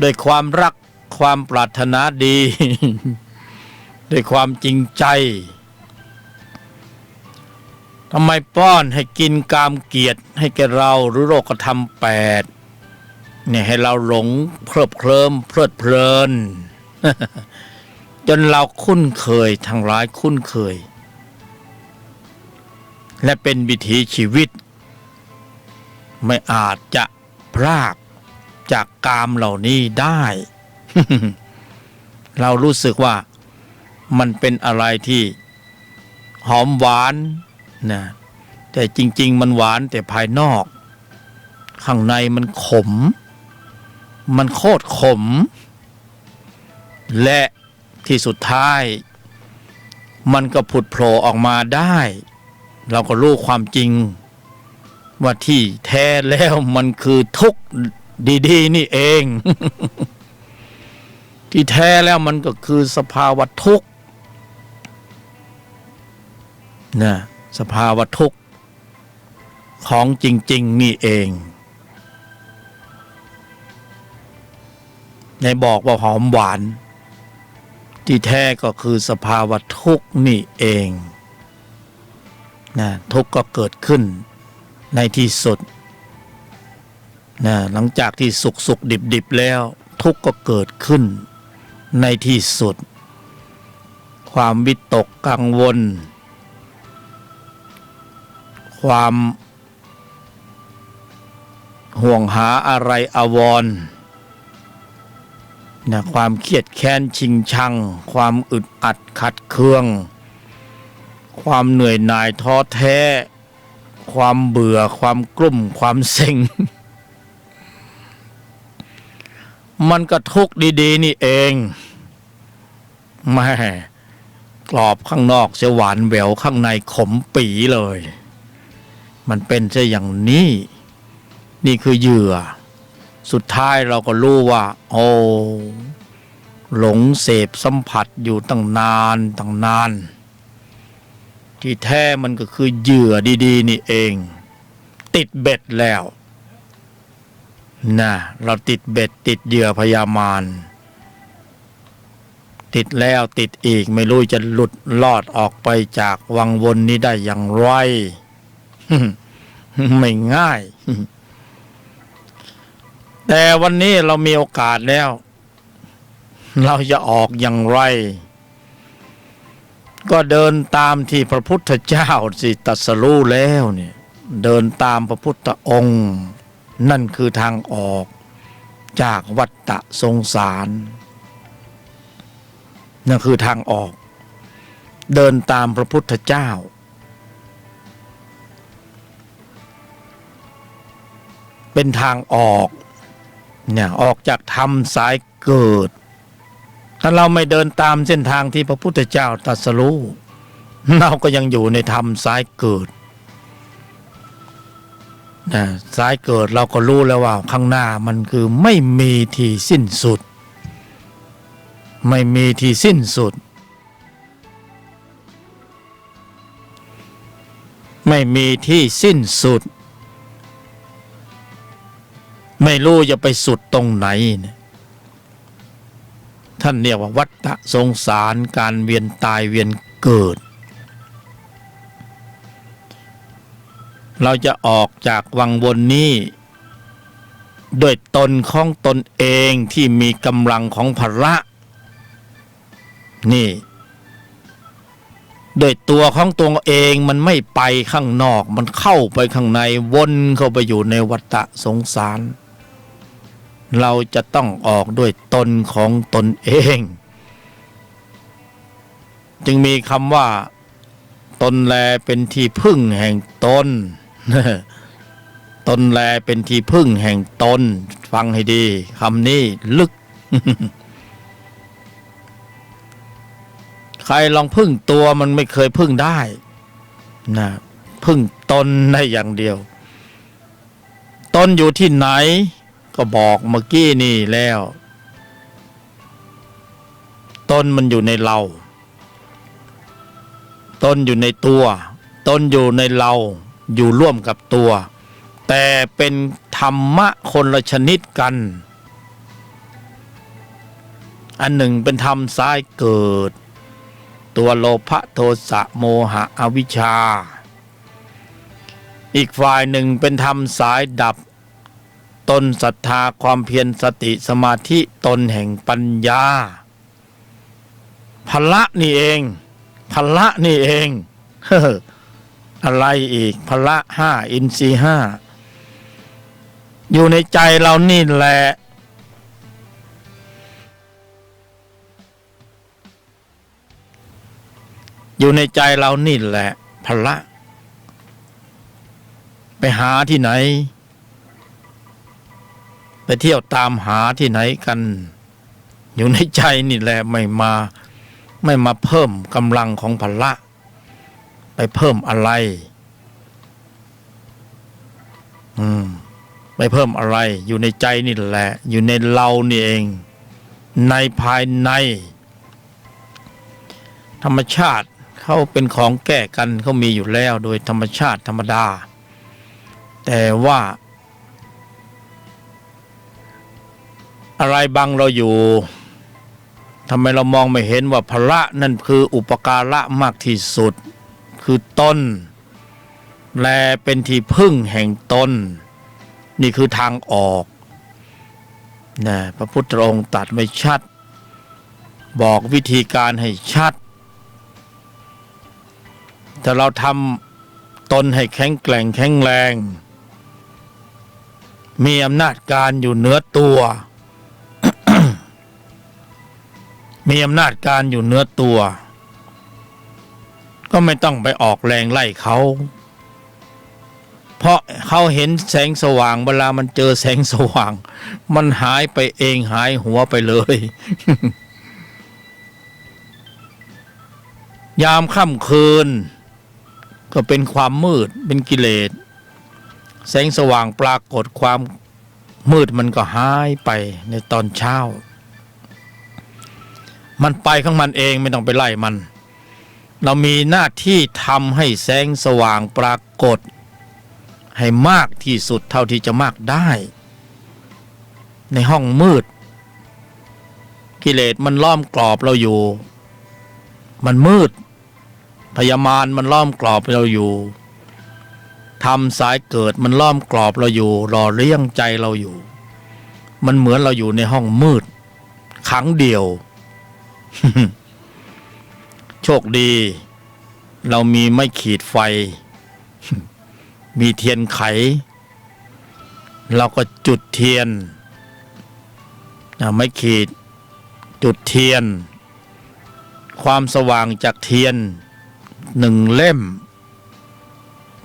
ด้วยความรักความปรารถนาดี ด้วยความจริงใจทำไมป้อนให้กินกามเกียรติให้แก่เราหรือโลกธรรม8เนี่ยให้เราหลงเพลิดเพลิน จนเราคุ้นเคยทั้งหลายคุ้นเคยและเป็นวิถีชีวิตไม่อาจจะพรากจากกามเหล่านี้ได้ เรารู้สึกว่ามันเป็นอะไรที่หอมหวานนะแต่จริงๆมันหวานแต่ภายนอกข้างในมันขมมันโคตรขมและที่สุดท้ายมันก็ผุดโผล่ออกมาได้เราก็รู้ความจริงว่าที่แท้แล้วมันคือทุกข์ดีๆนี่เอง ที่แท้แล้วมันก็คือสภาวะทุกข์นะสภาวะทุกข์ของจริงๆนี่เองในบอกว่าหอมหวานที่แท้ก็คือสภาวะทุกข์นี่เองนะทุกข์ก็เกิดขึ้นในที่สุดนะหลังจากที่สุขดิบแล้วทุกข์ก็เกิดขึ้นในที่สุดความวิตกกังวลความห่วงหาอะไรอาวรณ์นะความเครียดแค้นชิงชังความอึดอัดขัดเคืองความเหนื่อยหน่ายท้อแท้ความเบื่อความกลุ้มความเซ็ง มันก็ทุกข์ดีๆนี่เองแม่กรอบข้างนอกจะหวานแหววข้างในขมปีเลยมันเป็นซะอย่างนี้นี่คือเหยื่อสุดท้ายเราก็รู้ว่าโอ้หลงเสพสัมผัสอยู่ตั้งนานที่แท้มันก็คือเหยื่อดีๆนี่เองติดเบ็ดแล้วนะเราติดเบ็ดติดเหยื่อพยามารติดแล้วติดอีกไม่รู้จะหลุดลอดออกไปจากวังวนนี้ได้อย่างไร ไม่ง่าย แต่วันนี้เรามีโอกาสแล้วเราจะออกอย่างไรก็เดินตามที่พระพุทธเจ้าสิตรัสรู้แล้วเนี่ยเดินตามพระพุทธองค์นั่นคือทางออกจากวัฏฏะสงสารนั่นคือทางออกเดินตามพระพุทธเจ้า เป็นทางออกเนี่ยออกจากธรรมสายเกิดถ้าเราไม่เดินตามเส้นทางที่พระพุทธเจ้าตรัสรู้เราก็ยังอยู่ในธรรมสายเกิดนะสายเกิดเราก็รู้แล้วว่าข้างหน้ามันคือไม่มีที่สิ้นสุดไม่มีที่สิ้นสุดไม่มีที่สิ้นสุดไม่รู้จะไปสุดตรงไหนเนี่ยท่านเรียกว่าวัฏสงสารการเวียนตายเวียนเกิดเราจะออกจากวังวนนี้ด้วยตนของตนเองที่มีกำลังของพละนี่ด้วยตัวของตัวเองมันไม่ไปข้างนอกมันเข้าไปข้างในวนเข้าไปอยู่ในวัฏสงสารเราจะต้องออกด้วยตนของตนเองจึงมีคำว่าตนแลเป็นที่พึ่งแห่งตน ตนแลเป็นที่พึ่งแห่งตนฟังให้ดีคำนี้ลึก ใครลองพึ่งตัวมันไม่เคยพึ่งได้นะพึ่งตนได้อย่างเดียวตนอยู่ที่ไหนก็บอกเมื่อกี้นี่แล้วตนมันอยู่ในเราตนอยู่ในตัวตนอยู่ในเราอยู่ร่วมกับตัวแต่เป็นธรรมะคนละชนิดกันอันหนึ่งเป็นธรรมสายเกิดตัวโลภะโทสะโมหะอวิชชาอีกฝ่ายหนึ่งเป็นธรรมสายดับตนศรัทธาความเพียรสติสมาธิตนแห่งปัญญาพละนี่เองพละนี่เอง อะไรอีกพละห้าอินทรีย์ห้าอยู่ในใจเรานี่แหละอยู่ในใจเรานี่แหละพละไปหาที่ไหนไปเที่ยวตามหาที่ไหนกันอยู่ในใจนี่แหละไม่มาเพิ่มกำลังของพละไปเพิ่มอะไรไปเพิ่มอะไรอยู่ในใจนี่แหละอยู่ในเรานี่เองในภายในธรรมชาติเขาเป็นของแก้กันเขามีอยู่แล้วโดยธรรมชาติธรรมดาแต่ว่าอะไรบังเราอยู่ทำไมเรามองไม่เห็นว่าพละนั่นคืออุปการะมากที่สุดคือตนและเป็นที่พึ่งแห่งตนนี่คือทางออกนะพระพุทธองค์ตรัสไว้ชัดบอกวิธีการให้ชัดถ้าเราทำตนให้แข็งแกร่งแข็งแรงมีอำนาจการอยู่เหนือตัว มีอำนาจการอยู่เหนือตัวก็ไม่ต้องไปออกแรงไล่เขาเพราะเขาเห็นแสงสว่างเวลามันเจอแสงสว่างมันหายไปเองหายหัวไปเลย ยามค่ำคืนก็เป็นความมืดเป็นกิเลสแสงสว่างปรากฏความมืดมันก็หายไปในตอนเช้ามันไปของมันเองไม่ต้องไปไล่มันเรามีหน้าที่ทำให้แสงสว่างปรากฏให้มากที่สุดเท่าที่จะมากได้ในห้องมืดกิเลสมันล้อมกรอบเราอยู่มันมืดพยามารมันล้อมกรอบเราอยู่ธรรมสายเกิดมันล้อมกรอบเราอยู่รอเลี้ยงใจเราอยู่มันเหมือนเราอยู่ในห้องมืดขังเดียว โชคดีเรามีไม้ขีดไฟ มีเทียนไขเราก็จุดเทียนไม้ขีดจุดเทียนความสว่างจากเทียน1 เล่ม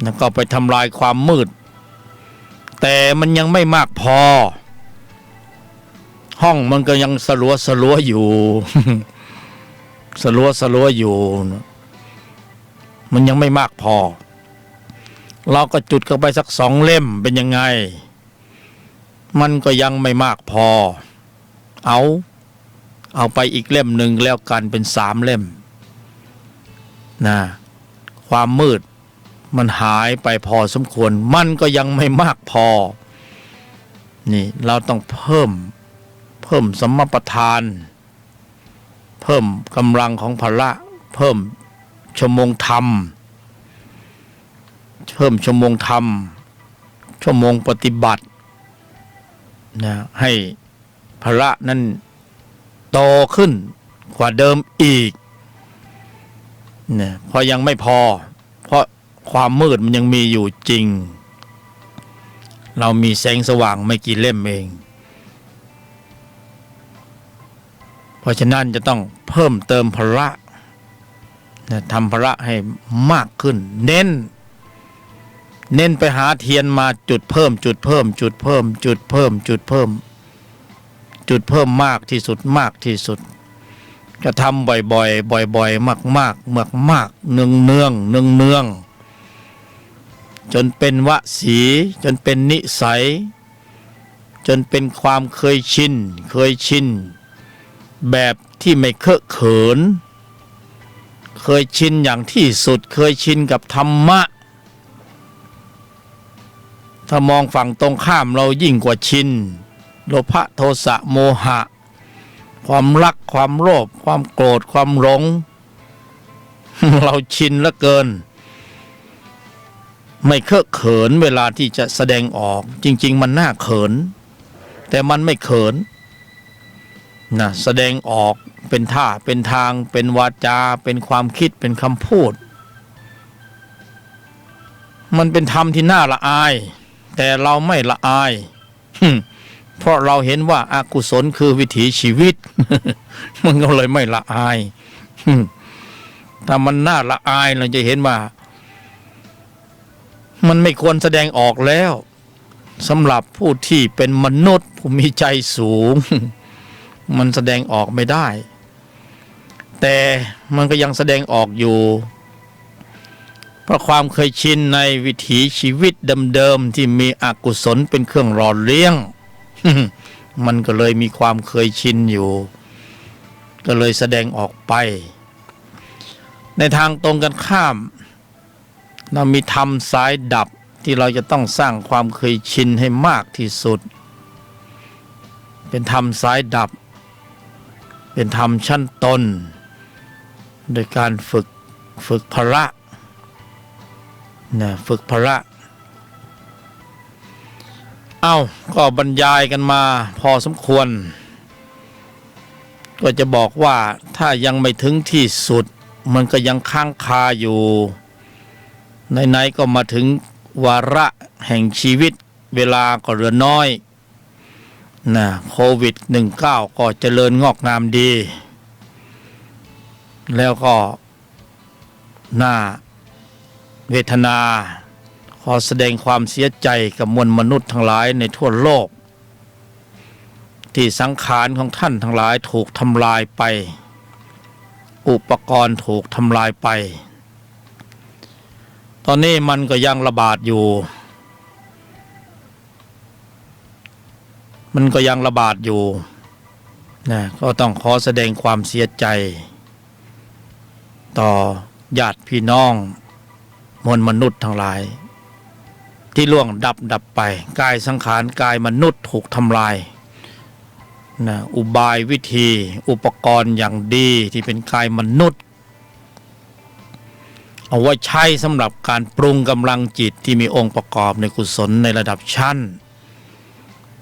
แล้วก็ไปทำลายความมืด แต่มันยังไม่มากพอห้องมันก็ยังสลัวอยู่ สลัวอยู่มันยังไม่มากพอเราก็จุดเข้าไปสัก2 เล่มเป็นยังไงมันก็ยังไม่มากพอเอาไปอีกเล่มหนึ่งแล้วกันเป็น3 เล่มนะความมืดมันหายไปพอสมควรมันก็ยังไม่มากพอนี่เราต้องเพิ่มสัมมาประธานเพิ่มกำลังของพละเพิ่มชั่วโมงธรรมชั่วโมงปฏิบัตินะให้พละนั้นโตขึ้นกว่าเดิมอีกนะเพราะยังไม่พอเพราะความมืดมันยังมีอยู่จริงเรามีแสงสว่างไม่กี่เล่มเองเพราะฉะนั้นจะต้องเพิ่มเติมพละนะทำพละให้มากขึ้นเน้นไปหาเทียนมาจุดเพิ่มมากที่สุดจะทำบ่อยมากเนืองจนเป็นวสีจนเป็นนิสัยจนเป็นความเคยชินแบบที่ไม่เคอะเขินเคยชินอย่างที่สุดเคยชินกับธรรมะถ้ามองฝั่งตรงข้ามเรายิ่งกว่าชินโลภะโทสะโมหะความรักความโลภความโกรธความหลง เราชินเหลือเกินไม่เคอะเขินเวลาที่จะแสดงออกจริงๆมันน่าเขินแต่มันไม่เขินนะแสดงออกเป็นท่าเป็นทางเป็นวาจาเป็นความคิดเป็นคำพูดมันเป็นธรรมที่น่าละอายแต่เราไม่ละอาย เพราะเราเห็นว่าอกุศลคือวิถีชีวิต มันก็เลยไม่ละอาย ถ้ามันน่าละอายเราจะเห็นว่ามันไม่ควรแสดงออกแล้วสำหรับผู้ที่เป็นมนุษย์ผู้มีใจสูง มันแสดงออกไม่ได้แต่มันก็ยังแสดงออกอยู่เพราะความเคยชินในวิถีชีวิตเดิมๆที่มีอกุศลเป็นเครื่องหล่อเลี้ยง มันก็เลยมีความเคยชินอยู่ก็เลยแสดงออกไปในทางตรงกันข้ามเรามีธรรมสายดับที่เราจะต้องสร้างความเคยชินให้มากที่สุดเป็นธรรมสายดับเป็นธรรมชั้นต้นโดยการฝึกพละนะฝึกพละก็บรรยายกันมาพอสมควรก็จะบอกว่าถ้ายังไม่ถึงที่สุดมันก็ยังค้างคาอยู่ไหนๆก็มาถึงวาระแห่งชีวิตเวลาก็เหลือน้อยนะโควิด-19ก็เจริญงอกงามดีแล้วก็น่าเวทนาขอแสดงความเสียใจกับมวลมนุษย์ทั้งหลายในทั่วโลกที่สังขารของท่านทั้งหลายถูกทำลายไปอุปกรณ์ถูกทำลายไปตอนนี้มันก็ยังระบาดอยู่นะก็ต้องขอแสดงความเสียใจต่อญาติพี่น้องมวลมนุษย์ทั้งหลายที่ล่วงดับไปกายสังขารกายมนุษย์ถูกทำลายนะอุบายวิธีอุปกรณ์อย่างดีที่เป็นกายมนุษย์เอาไว้ใช้สำหรับการปรุงกำลังจิตที่มีองค์ประกอบในกุศลในระดับชั้น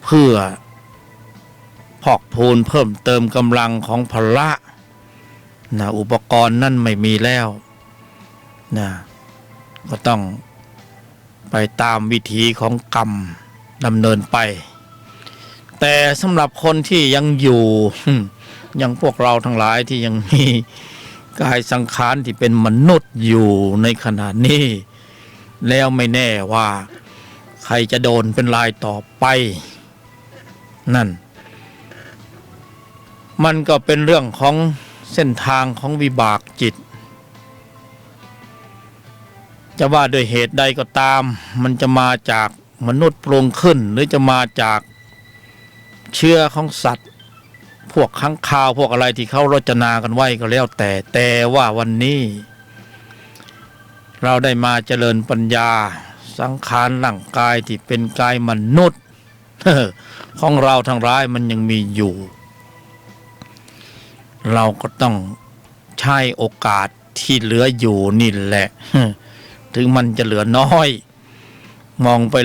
เพื่อพอกพูนเพิ่มเติมกำลังของพละนะอุปกรณ์นั่นไม่มีแล้วนะก็ต้องไปตามวิถีของกรรมดำเนินไปแต่สำหรับคนที่ยังอยู่ ยังพวกเราทั้งหลายที่ยังมีกายสังขารที่เป็นมนุษย์อยู่ในขณะนี้แล้วไม่แน่ว่า ใครจะโดนเป็นรายต่อไปนั่นมันก็เป็นเรื่องของเส้นทางของวิบากจิตจะว่าด้วยเหตุใดก็ตามมันจะมาจากมนุษย์ปรุงขึ้นหรือจะมาจากเชื้อของสัตว์พวกค้างคาวพวกอะไรที่เขารจนากันไว้ก็แล้วแต่ว่าวันนี้เราได้มาเจริญปัญญาสังขารร่างกายที่เป็นกายมนุษย์ ของเราทั้งหลายมันยังมีอยู่เราก็ต้องใช้โอกาสที่เหลืออยู่นี่แหละ ถึงมันจะเหลือน้อยมองไป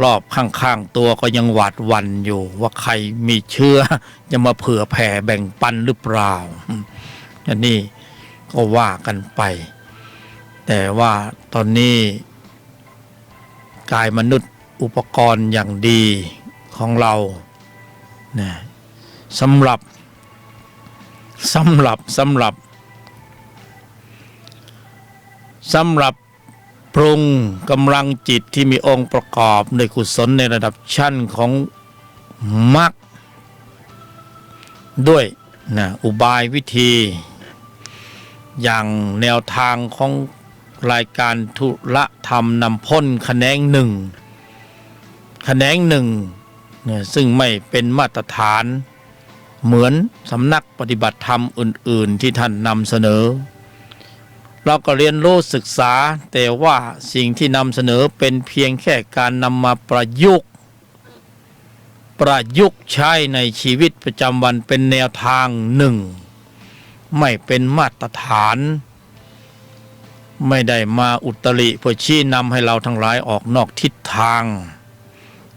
รอบข้างๆตัวก็ยังหวาดหวั่นอยู่ว่าใครมีเชื้อจะมาเผื่อแผ่แบ่งปันหรือเปล่าอันนี้ก็ว่ากันไปแต่ว่าตอนนี้กายมนุษย์อุปกรณ์อย่างดีของเรานะสำหรับปรุงกำลังจิตที่มีองค์ประกอบในกุศลในระดับชั้นของมรรคด้วยนะอุบายวิธีอย่างแนวทางของรายการธุระธรรมนำพ้นแขนงหนึ่งเนี่ยซึ่งไม่เป็นมาตรฐานเหมือนสำนักปฏิบัติธรรมอื่นๆที่ท่านนำเสนอเราก็เรียนรู้ศึกษาแต่ว่าสิ่งที่นำเสนอเป็นเพียงแค่การนำมาประยุกต์ใช้ในชีวิตประจำวันเป็นแนวทางหนึ่งไม่เป็นมาตรฐานไม่ได้มาอุตริเพื่อชี้นำให้เราทั้งหลายออกนอกทิศทาง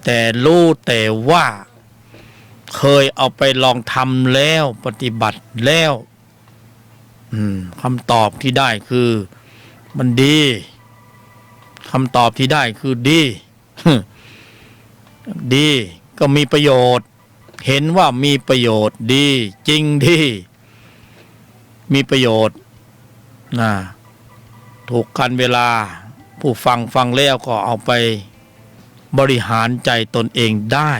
แต่รู้แต่ว่าเคยเอาไปลองทำแล้วปฏิบัติแล้วคำตอบที่ได้คือมันดีคำตอบที่ได้คือดี ดีก็มีประโยชน์เห็นว่ามีประโยชน์ดีจริงดีมีประโยชน์นะถูกกันเวลาผู้ฟังแล้วก็เอาไปบริหารใจตนเองได้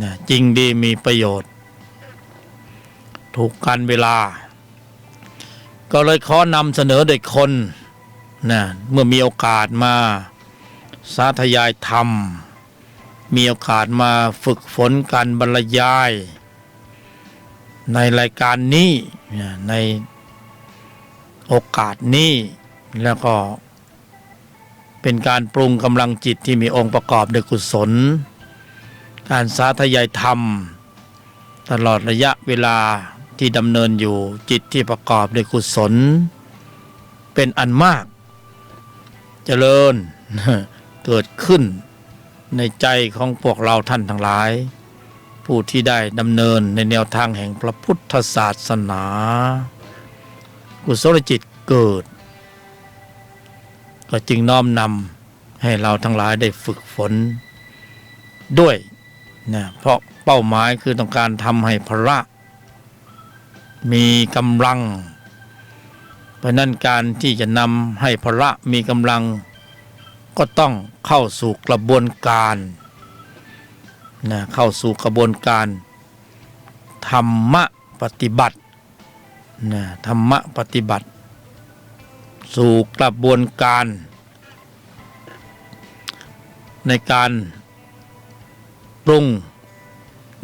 นะจริงดีมีประโยชน์ถูกกันเวลาก็เลยขอนำเสนอเด็กคนนะเมื่อมีโอกาสมาสาธยายธรรมมีโอกาสมาฝึกฝนการบรรยายในรายการนี้ในโอกาสนี้แล้วก็เป็นการปรุงกำลังจิตที่มีองค์ประกอบด้วยกุศลการสาธยายธรรมตลอดระยะเวลาที่ดำเนินอยู่จิตที่ประกอบด้วยกุศลเป็นอันมากเจริญ เกิดขึ้นในใจของพวกเราท่านทั้งหลายผู้ที่ได้ดำเนินในแนวทางแห่งพระพุทธศาสนากุศลจิตเกิดก็จึงน้อมนำให้เราทั้งหลายได้ฝึกฝนด้วยนะเพราะเป้าหมายคือต้องการทำให้พระมีกำลังเพราะนั้นการที่จะนำให้พระมีกำลังก็ต้องเข้าสู่กระบวนการนะเข้าสู่กระบวนการธรรมะปฏิบัตินะธรรมะปฏิบัติสู่กระบวนการในการปรุง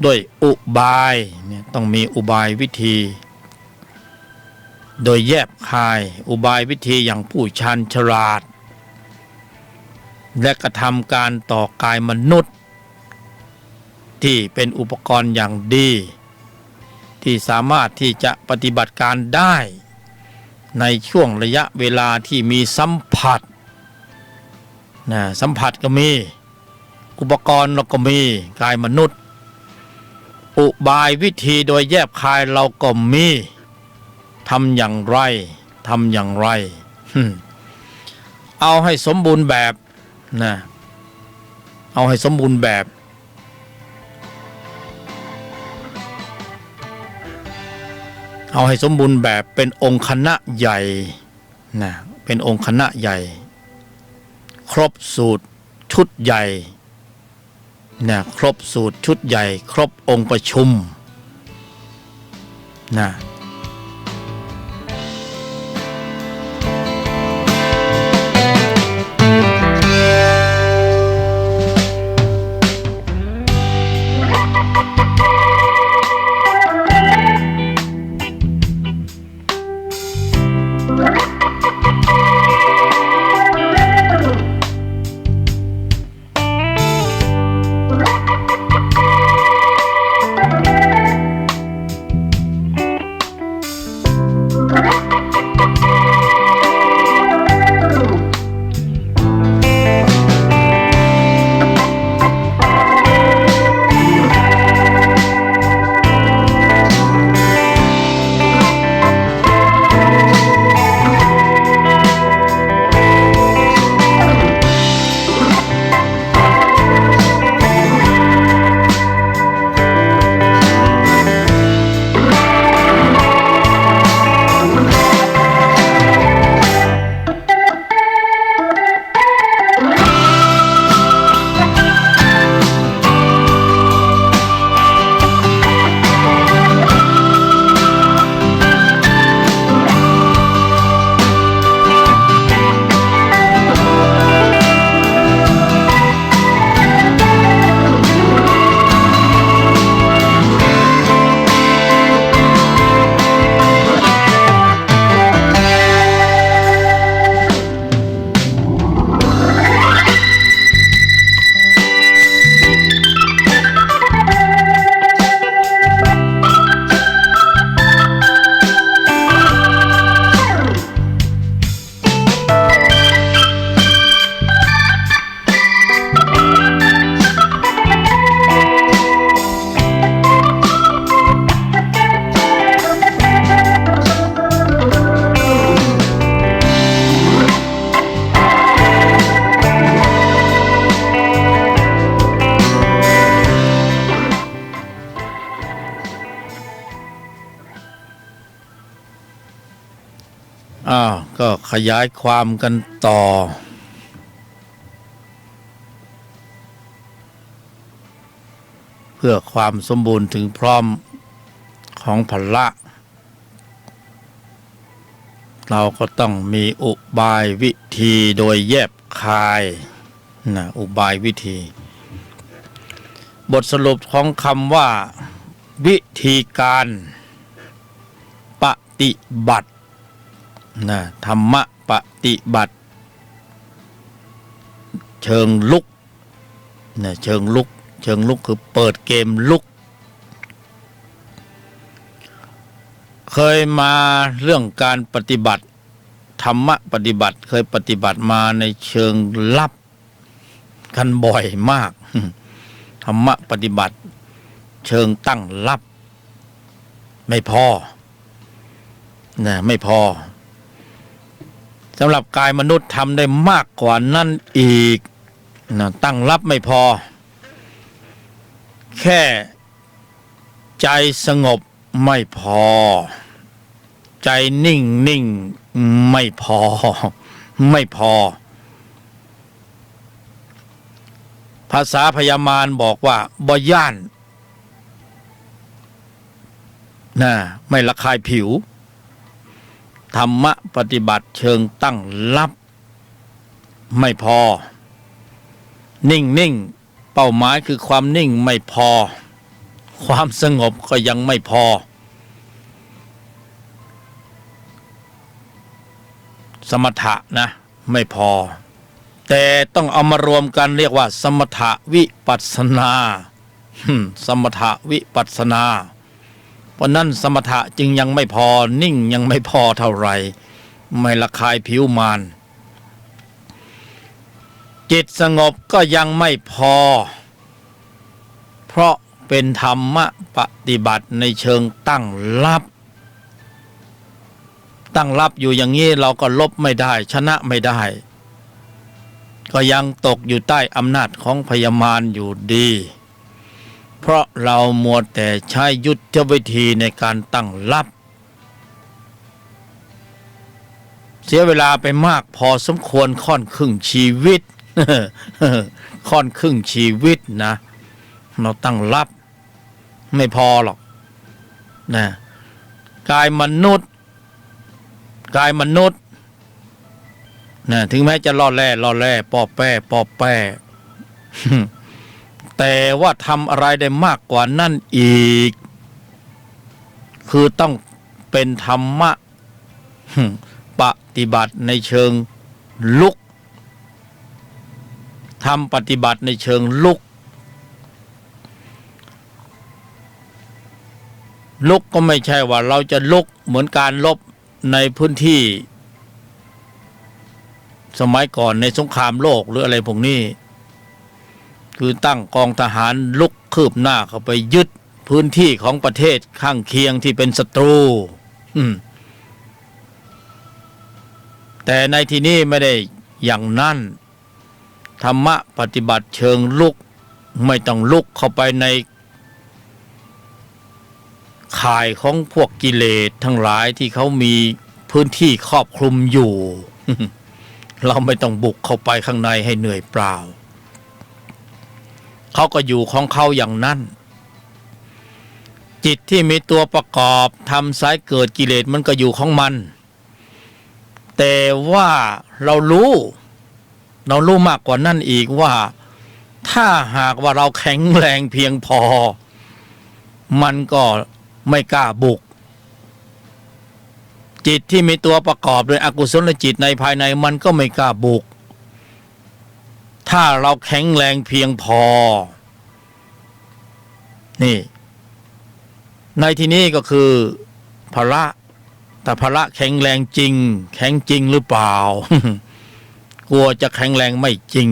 ด้วยอุบายเนี่ยต้องมีอุบายวิธีโดยแยบคายอุบายวิธีอย่างผู้ชันฉลาดและกระทำการต่อกายมนุษย์ที่เป็นอุปกรณ์อย่างดีที่สามารถที่จะปฏิบัติการได้ในช่วงระยะเวลาที่มีสัมผัสนะสัมผัสก็มีอุปกรณ์เราก็มีกายมนุษย์อุบายวิธีโดยแยบคายเราก็มีทำอย่างไรเอาให้สมบูรณ์แบบนะเอาให้สมบูรณ์แบบเป็นองค์คณะใหญ่นะเป็นองค์คณะใหญ่ครบสูตร ชุดใหญ่นะครบสูตรชุดใหญ่ครบองค์ประชุมนะก็ขยายความกันต่อเพื่อความสมบูรณ์ถึงพร้อมของพละเราก็ต้องมีอุบายวิธีโดยแยบคายนะอุบายวิธีบทสรุปของคำว่าวิธีการปฏิบัตินะธรรมะปฏิบัติเชิงลุกนะเชิงลุกคือเปิดเกมลุกเคยมาเรื่องการปฏิบัติธรรมะปฏิบัติเคยปฏิบัติมาในเชิงลับกันบ่อยมากธรรมะปฏิบัติเชิงตั้งลับไม่พอนะไม่พอสำหรับกายมนุษย์ทำได้มากกว่านั้นอีกนะตั้งรับไม่พอแค่ใจสงบไม่พอใจนิ่งไม่พอภาษาพยามารบอกว่าบ่ย่านนะไม่ระคายผิวธรรมะปฏิบัติเชิงตั้งรับไม่พอนิ่งเป้าหมายคือความนิ่งไม่พอความสงบก็ยังไม่พอสมถะนะไม่พอแต่ต้องเอามารวมกันเรียกว่าสมถะวิปัสสนาสมถะวิปัสสนาเพราะนั้นสมถะจึงยังไม่พอนิ่งยังไม่พอเท่าไหร่ไม่ระคายผิวมารจิตสงบก็ยังไม่พอเพราะเป็นธรรมะปฏิบัติในเชิงตั้งรับอยู่อย่างนี้เราก็ลบไม่ได้ชนะไม่ได้ก็ยังตกอยู่ใต้อำนาจของพยามารอยู่ดีเพราะเรามัวแต่ใช้ยุทธวิธีในการตั้งรับเสียเวลาไปมากพอสมควรค่อนครึ่งชีวิต ค่อนครึ่งชีวิตนะเราตั้งรับไม่พอหรอกนะกายมนุษย์นะถึงแม้จะล่อแร่ป้อแป้ แต่ว่าทำอะไรได้มากกว่านั่นอีกคือต้องเป็นธรรมะปฏิบัติในเชิงลุกทำปฏิบัติในเชิงลุกก็ไม่ใช่ว่าเราจะลุกเหมือนการลบในพื้นที่สมัยก่อนในสงครามโลกหรืออะไรพวกนี้คือตั้งกองทหารลุกคืบหน้าเข้าไปยึดพื้นที่ของประเทศข้างเคียงที่เป็นศัตรูแต่ในที่นี้ไม่ได้อย่างนั้นธรรมะปฏิบัติเชิงลุกไม่ต้องลุกเข้าไปในข่ายของพวกกิเลสทั้งหลายที่เขามีพื้นที่ครอบคลุมอยู่ เราไม่ต้องบุกเข้าไปข้างในให้เหนื่อยเปล่าเขาก็อยู่ของเขาอย่างนั้นจิตที่มีตัวประกอบทำสายเกิดกิเลสมันก็อยู่ของมันแต่ว่าเรารู้มากกว่านั้นอีกว่าถ้าหากว่าเราแข็งแรงเพียงพอมันก็ไม่กล้าบุกจิตที่มีตัวประกอบด้วยอกุศลจิตในภายในมันก็ไม่กล้าบุกถ้าเราแข็งแรงเพียงพอนี่ในที่นี้ก็คือพละแต่พละแข็งแรงจริงแข็งจริงหรือเปล่า กลัวจะแข็งแรงไม่จริง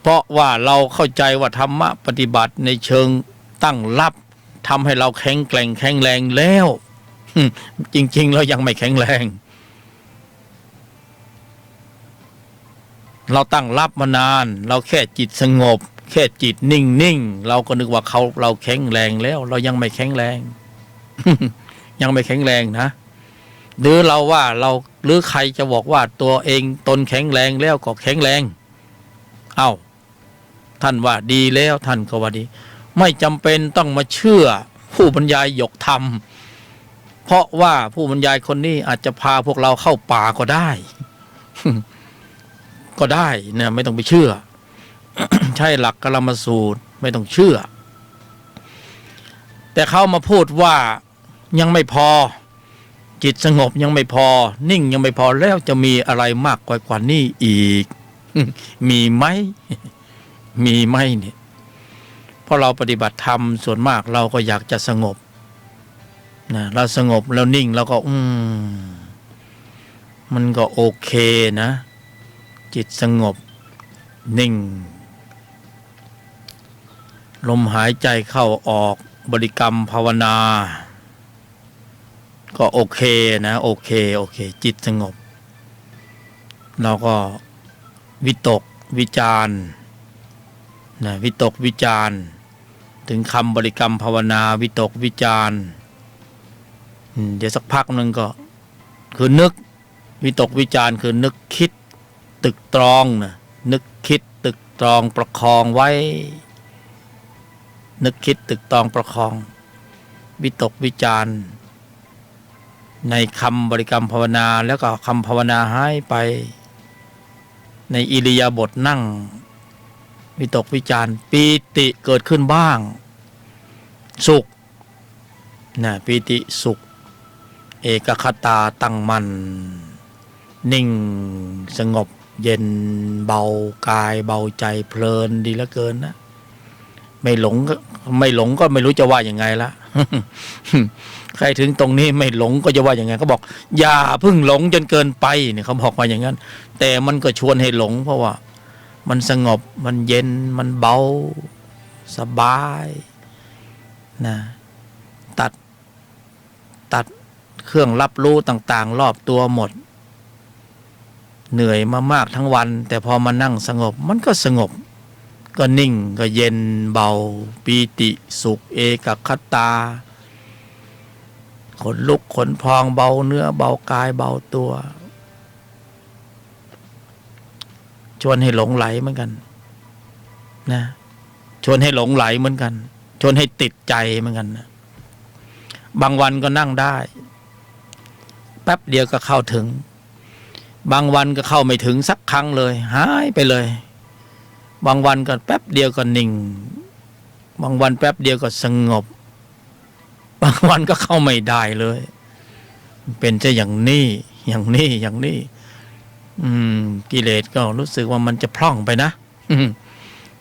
เพราะว่าเราเข้าใจว่าธรรมะปฏิบัติในเชิงตั้งรับทำให้เราแข็งแกร่งแข็งแรงแล้วจริงๆเรายังไม่แข็งแรงเราตั้งรับมานานเราแค่จิตสงบแค่จิตนิ่งเราก็นึกว่าเราแข็งแรงแล้วเรายังไม่แข็งแรง ยังไม่แข็งแรงนะหรือเราว่าเราหรือใครจะบอกว่าตัวเองตนแข็งแรงแล้วก็แข็งแรงเอ้าท่านว่าดีแล้วท่านก็ว่าดีไม่จำเป็นต้องมาเชื่อผู้บรรยายหยกธรรมเพราะว่าผู้บรรยายคนนี้อาจจะพาพวกเราเข้าป่าก็ได้ ก็ได้นะไม่ต้องไปเชื่อ ใช่หลักกลมสูตรไม่ต้องเชื่อแต่เขามาพูดว่ายังไม่พอจิตสงบยังไม่พอนิ่งยังไม่พอแล้วจะมีอะไรมากกว่านี้อีก มีไหม มีไหมเนี่ยเพราะเราปฏิบัติธรรมส่วนมากเราก็อยากจะสงบนะเราสงบแล้วนิ่งแล้วก็มันก็โอเคนะจิตสงบนิ่งลมหายใจเข้าออกบริกรรมภาวนาก็โอเคนะโอเคจิตสงบเราก็วิตกวิจารนะวิตกวิจารถึงคำบริกรรมภาวนาวิตกวิจารเดี๋ยวสักพักนึงก็คือนึกวิตกวิจารคือนึกคิดตึกตรองนะนึกคิดตึกตรองประคองไว้นึกคิดตึกตรองประคองวิตกวิจารในคำบริกรรมภาวนาแล้วก็คำภาวนาหายไปในอิริยาบถนั่งวิตกวิจารปีติเกิดขึ้นบ้างสุขนะปีติสุขเอกคตาตั้งมั่นนิ่งสงบเย็นเบากายเบาใจเพลินดีเหลือเกินนะไม่หลงก็ไม่รู้จะว่ายังไงละ ใครถึงตรงนี้ไม่หลงก็จะว่าอย่างไงเขาบอกอย่าเพิ่งหลงจนเกินไปเนี่ยเขาบอกมาอย่างนั้นแต่มันก็ชวนให้หลงเพราะว่ามันสงบมันเย็นมันเบาสบายนะตัดเครื่องรับรู้ต่างๆรอบตัวหมดเหนื่อยมามากทั้งวันแต่พอมานั่งสงบมันก็สงบก็นิ่งก็เย็นเบาปีติสุขเอกคตาขนลุกขนพองเบาเนื้อเบากายเบาตัว วนให้หลงไหลเหมือนกันนะชวนให้หลงไหลเหมือนกันชวนให้ติดใจเหมือนกันนะบางวันก็นั่งได้แป๊บเดียวก็เข้าถึงบางวันก็เข้าไม่ถึงสักครั้งเลยหายไปเลยบางวันก็แป๊บเดียวก็นิ่งบางวันแป๊บเดียวก็สงบบางวันก็เข้าไม่ได้เลยเป็นจะอย่างนี้กิเลสก็รู้สึกว่ามันจะพร่องไปนะ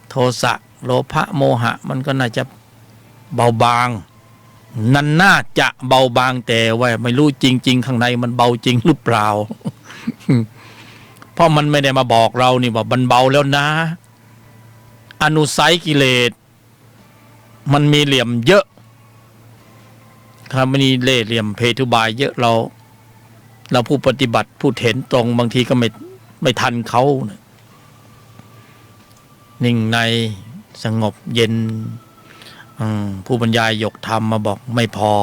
โทสะโลภะโมหะมันก็น่าจะเบาบางนั่นน่าจะเบาบางแต่ว่าไม่รู้จริงๆข้างในมันเบาจริงหรือเปล่า เพราะมันไม่ได้มาบอกเรานี่ว่ามันเบาแล้วนะอนุสัยกิเลสมันมีเหลี่ยมเยอะครับมันมีเล่ห์เหลี่ยมเพทุบายเยอะเราผู้ปฏิบัติผู้เห็นตรงบางทีก็ไม่ทันเขานะนิ่งในสงบเย็นผู้บรรยายยกธรรมมาบอกไม่พอ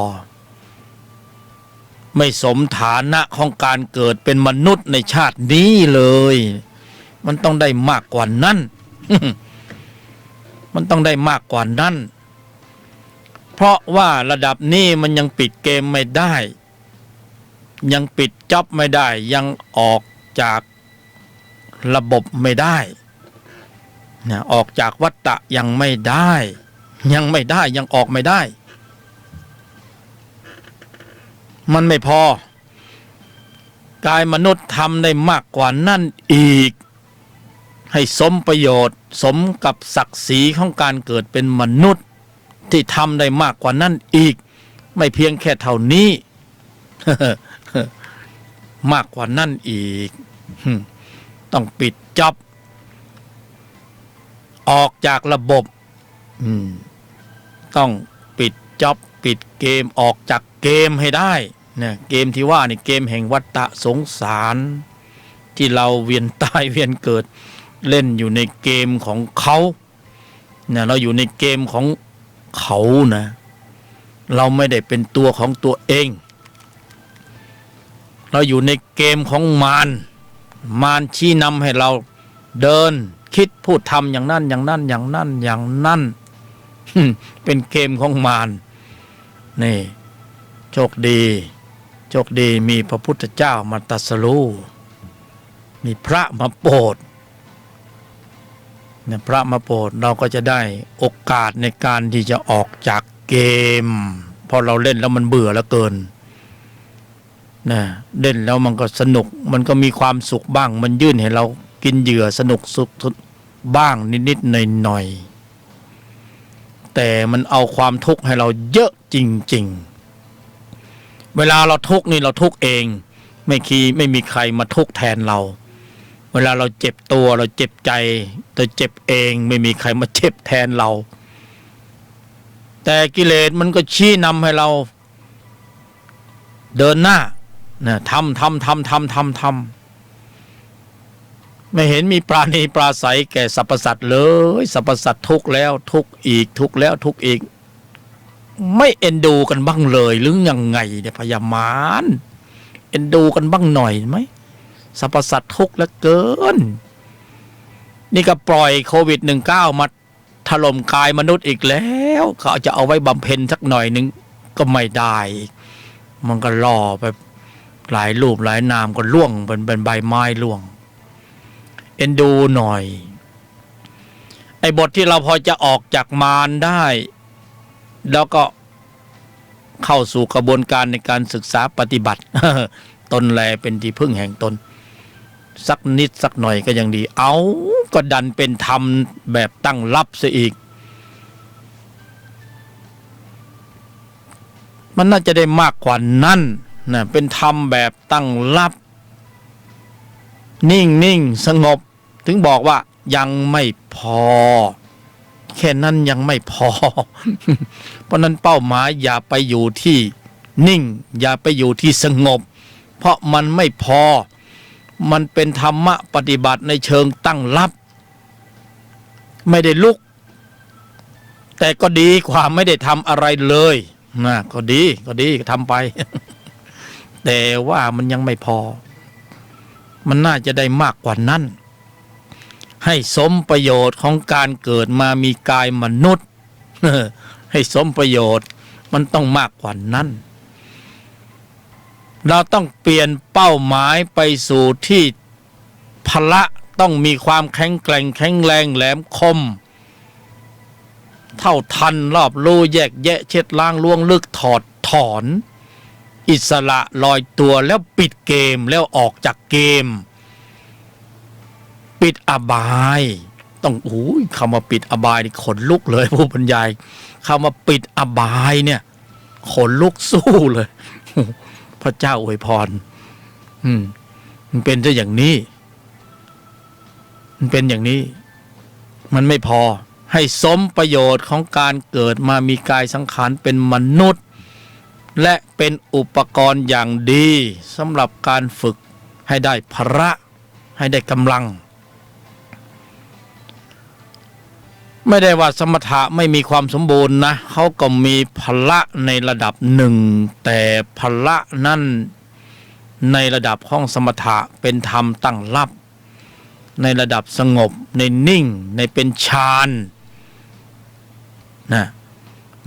ไม่สมฐานะของการเกิดเป็นมนุษย์ในชาตินี้เลยมันต้องได้มากกว่านั้น มันต้องได้มากกว่านั้นเพราะว่าระดับนี้มันยังปิดเกมไม่ได้ยังปิดจ็อบไม่ได้ยังออกจากระบบไม่ได้นะออกจากวัฏฏะยังไม่ได้ยังออกไม่ได้มันไม่พอกายมนุษย์ทำได้มากกว่านั่นอีกให้สมประโยชน์สมกับศักดิ์ศรีของการเกิดเป็นมนุษย์ที่ทำได้มากกว่านั่นอีกไม่เพียงแค่เท่านี้ มากกว่านั่นอีกต้องปิดจ็อบออกจากระบบต้องปิดจ็อบปิดเกมออกจากเกมให้ได้เนี่ยเกมที่ว่านี่เกมแห่งวัฏฏะสงสารที่เราเวียนตายเวียนเกิดเล่นอยู่ในเกมของเขาเนี่ยเราอยู่ในเกมของเขานะเราไม่ได้เป็นตัวของตัวเองเราอยู่ในเกมของมารชี้นำให้เราเดินคิดพูดทำอย่างนั้นเป็นเกมของมารนี่โชคดีมีพระพุทธเจ้ามาตรัสรู้มีพระมาโปรดเนี่ยพระมาโปรดเราก็จะได้โอกาสในการที่จะออกจากเกมพอเราเล่นแล้วมันเบื่อแล้วเกินนะเล่นแล้วมันก็สนุกมันก็มีความสุขบ้างมันยื่นให้เรากินเหยื่อสนุกสุขบ้างนิดๆหน่อยๆแต่มันเอาความทุกข์ให้เราเยอะจริงๆเวลาเราทุกข์นี่เราทุกข์เองไม่มีใครมาทุกข์แทนเราเวลาเราเจ็บตัวเราเจ็บใจเราเจ็บเองไม่มีใครมาเจ็บแทนเราแต่กิเลสมันก็ชี้นำให้เราเดินหน้านะทำไม่เห็นมีปราณีปราศัยแก่สรรพสัตว์เลยสรรพสัตว์ทุกข์แล้วทุกข์อีกทุกข์แล้วทุกข์อีกไม่เอ็นดูกันบ้างเลยหรือยังไงเนี่ยพยามารเอ็นดูกันบ้างหน่อยไหมสรรพสัตว์ทุกข์เหลือเกินนี่ก็ปล่อยโควิด-19มาถล่มกายมนุษย์อีกแล้วเขาจะเอาไว้บำเพ็ญสักหน่อยนึงก็ไม่ได้มันก็ล่อไปหลายรูปหลายนามก็ล่วงเป็นใบไม้ล่วงเอ็นดูหน่อยไอ้บทที่เราพอจะออกจากมารได้แล้วก็เข้าสู่กระบวนการในการศึกษาปฏิบัติ ตนแลเป็นที่พึ่งแห่งตนสักนิดสักหน่อยก็ยังดีเอาก็ดันเป็นธรรมแบบตั้งรับซะอีกมันน่าจะได้มากกว่านั้นนะเป็นธรรมแบบตั้งรับนิ่งสงบถึงบอกว่ายังไม่พอแค่นั้นยังไม่พอ เพราะนั้นเป้าหมายอย่าไปอยู่ที่นิ่งอย่าไปอยู่ที่สงบเพราะมันไม่พอมันเป็นธรรมะปฏิบัติในเชิงตั้งรับไม่ได้ลุกแต่ก็ดีกว่าไม่ได้ทำอะไรเลยนะก็ดีทำไป แต่ว่ามันยังไม่พอมันน่าจะได้มากกว่านั้น ให้สมประโยชน์ของการเกิดมามีกายมนุษย์ให้สมประโยชน์มันต้องมากกว่านั้นเราต้องเปลี่ยนเป้าหมายไปสู่ที่พละต้องมีความแข็งแกร่งแข็งแรงแหลมคมเท่าทันรอบรู้แยกแยะเช็ดล้างล่วงลึกถอดถอนอิสระลอยตัวแล้วปิดเกมแล้วออกจากเกมปิดอบายต้องคำว่าปิดอบายนี่ขนลุกเลยผู้บรรยายคำว่าปิดอบายเนี่ยขนลุกสู้เลยพระเจ้าอวยพรมันเป็นซะอย่างนี้มันเป็นอย่างนี้มันไม่พอให้สมประโยชน์ของการเกิดมามีกายสังขารเป็นมนุษย์และเป็นอุปกรณ์อย่างดีสำหรับการฝึกให้ได้พละให้ได้กำลังไม่ได้ว่าสมถะไม่มีความสมบูรณ์นะเขาก็มีพละในระดับหนึ่งแต่พละนั่นในระดับของสมถะเป็นธรรมตั้งรับในระดับสงบในนิ่งในเป็นฌานนะ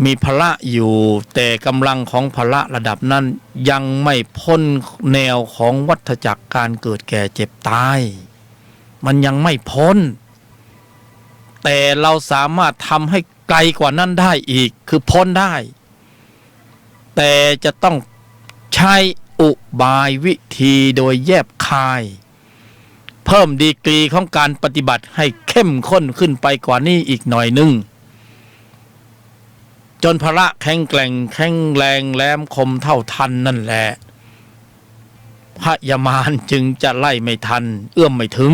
มีพละอยู่แต่กำลังของพละระดับนั้นยังไม่พ้นแนวของวัฏจักรการเกิดแก่เจ็บตายมันยังไม่พ้นแต่เราสามารถทำให้ไกลกว่านั้นได้อีกคือพ้นได้แต่จะต้องใช้อุบายวิธีโดยแยบคายเพิ่มดีกรีของการปฏิบัติให้เข้มข้นขึ้นไปกว่านี้อีกหน่อยนึงจนพละแข็งแกร่งแข็งแรงแหลมคมเท่าทันนั่นแหละพยามารจึงจะไล่ไม่ทันเอื้อมไม่ถึง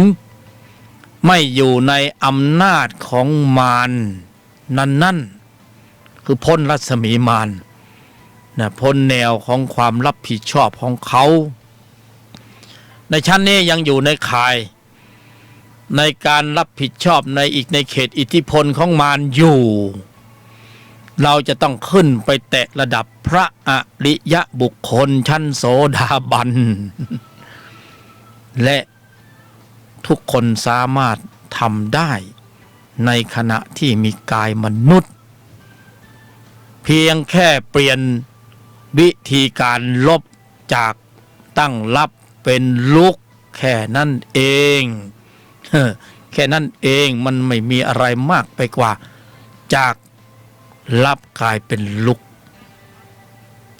ไม่อยู่ในอำนาจของมารนั่นคือพ้นรัศมีมารนะพ้นแนวของความรับผิดชอบของเขาในชั้นนี้ยังอยู่ในข่ายในการรับผิดชอบในเขตอิทธิพลของมารอยู่เราจะต้องขึ้นไปแตะระดับพระอริยบุคคลชั้นโสดาบันและทุกคนสามารถทำได้ในขณะที่มีกายมนุษย์เพียงแค่เปลี่ยนวิธีการลบจากตั้งรับเป็นลุกแค่นั้นเองแค่นั้นเองมันไม่มีอะไรมากไปกว่าจากรับกลายเป็นลุก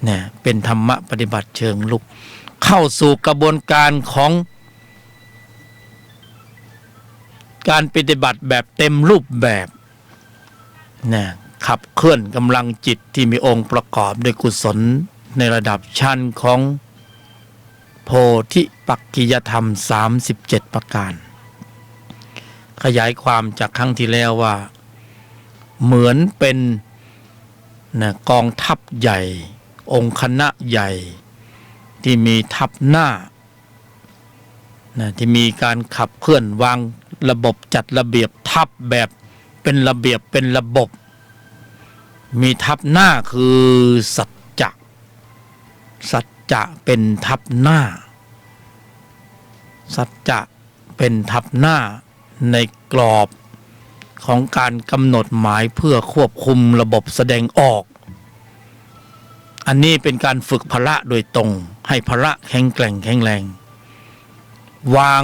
เนี่ยเป็นธรรมะปฏิบัติเชิงลุกเข้าสู่กระบวนการของการปฏิบัติแบบเต็มรูปแบบเนี่ยขับเคลื่อนกำลังจิตที่มีองค์ประกอบด้วยกุศลในระดับชั้นของโพธิปักขิยธรรม37ประการขยายความจากครั้งที่แล้วว่าเหมือนเป็นกองทัพใหญ่องค์คณะใหญ่ที่มีทัพหน้าที่มีการขับเคลื่อนวางระบบจัดระเบียบทัพแบบเป็นระเบียบเป็นระบบมีทัพหน้าคือสัจจะเป็นทัพหน้าสัจจะเป็นทัพหน้าในกรอบของการกำหนดหมายเพื่อควบคุมระบบแสดงออกอันนี้เป็นการฝึกพละโดยตรงให้พละแข็งแกร่งแข็งแรงวาง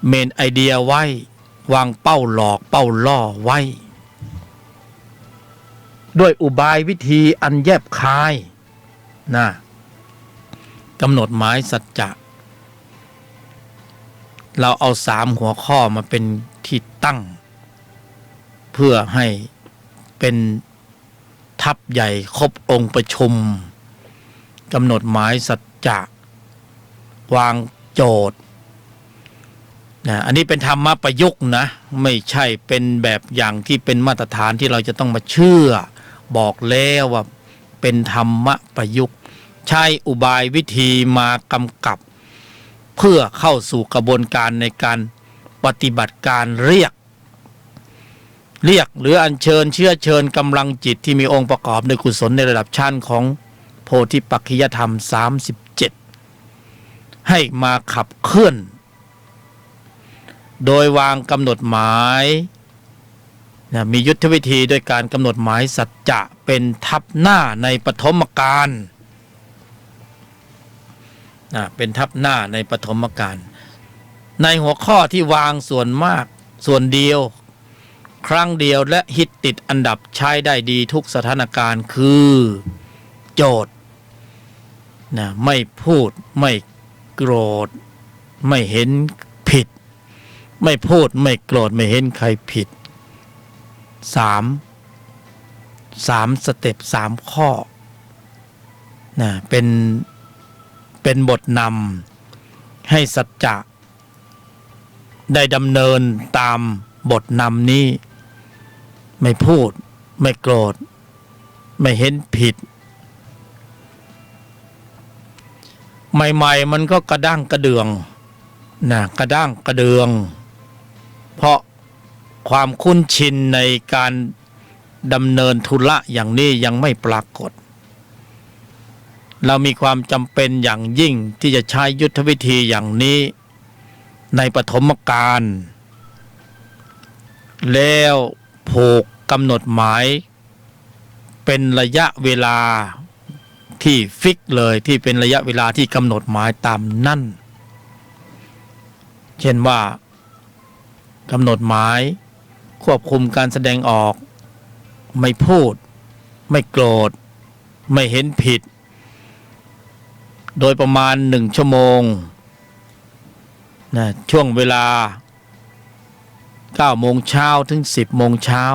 เมนไอเดียไว้วางเป้าหลอกเป้าล่อไว้ด้วยอุบายวิธีอันแยบคายกำหนดหมายสัจจะเราเอา3หัวข้อมาเป็นที่ตั้งเพื่อให้เป็นทัพใหญ่ครบองค์ประชุมกำหนดหมายสัจจะวางโจทย์อันนี้เป็นธรรมะประยุกต์นะไม่ใช่เป็นแบบอย่างที่เป็นมาตรฐานที่เราจะต้องมาเชื่อบอกแล้วว่าเป็นธรรมะประยุกต์ใช้อุบายวิธีมากำกับเพื่อเข้าสู่กระบวนการในการปฏิบัติการเรียกหรืออัญเชิญเชื้อเชิญกำลังจิตที่มีองค์ประกอบในกุศลในระดับชั้นของโพธิปักขิยธรรม37ให้มาขับเคลื่อน โดยวางกำหนดหมายมียุทธวิธีด้วยการกำหนดหมายสัจจะเป็นทับหน้าในปฐมกาลเป็นทับหน้าในปฐมกาลในหัวข้อที่วางส่วนมากส่วนเดียวครั้งเดียวและฮิตติดอันดับใช้ได้ดีทุกสถานการณ์คือโจทย์ไม่พูดไม่โกรธไม่เห็นผิดไม่พูดไม่โกรธไม่เห็นใครผิดสามสเต็ป3ข้อเป็นบทนำให้สัจจะได้ดำเนินตามบทนำนี้ไม่พูดไม่โกรธไม่เห็นผิดใหม่ๆมันก็กระด้างกระเดืองกระด้างกระเดืองเพราะความคุ้นชินในการดำเนินธุระอย่างนี้ยังไม่ปรากฏเรามีความจำเป็นอย่างยิ่งที่จะใช้ยุทธวิธีอย่างนี้ในปฐมกาลแล้วผูกกำหนดหมายเป็นระยะเวลาที่ฟิกเลยที่เป็นระยะเวลาที่กำหนดหมายตามนั่นเช่นว่ากำหนดหมายควบคุมการแสดงออกไม่พูดไม่โกรธไม่เห็นผิดโดยประมาณ1 ชั่วโมงช่วงเวลา9 โมงเช้าถึง10 โมงเช้า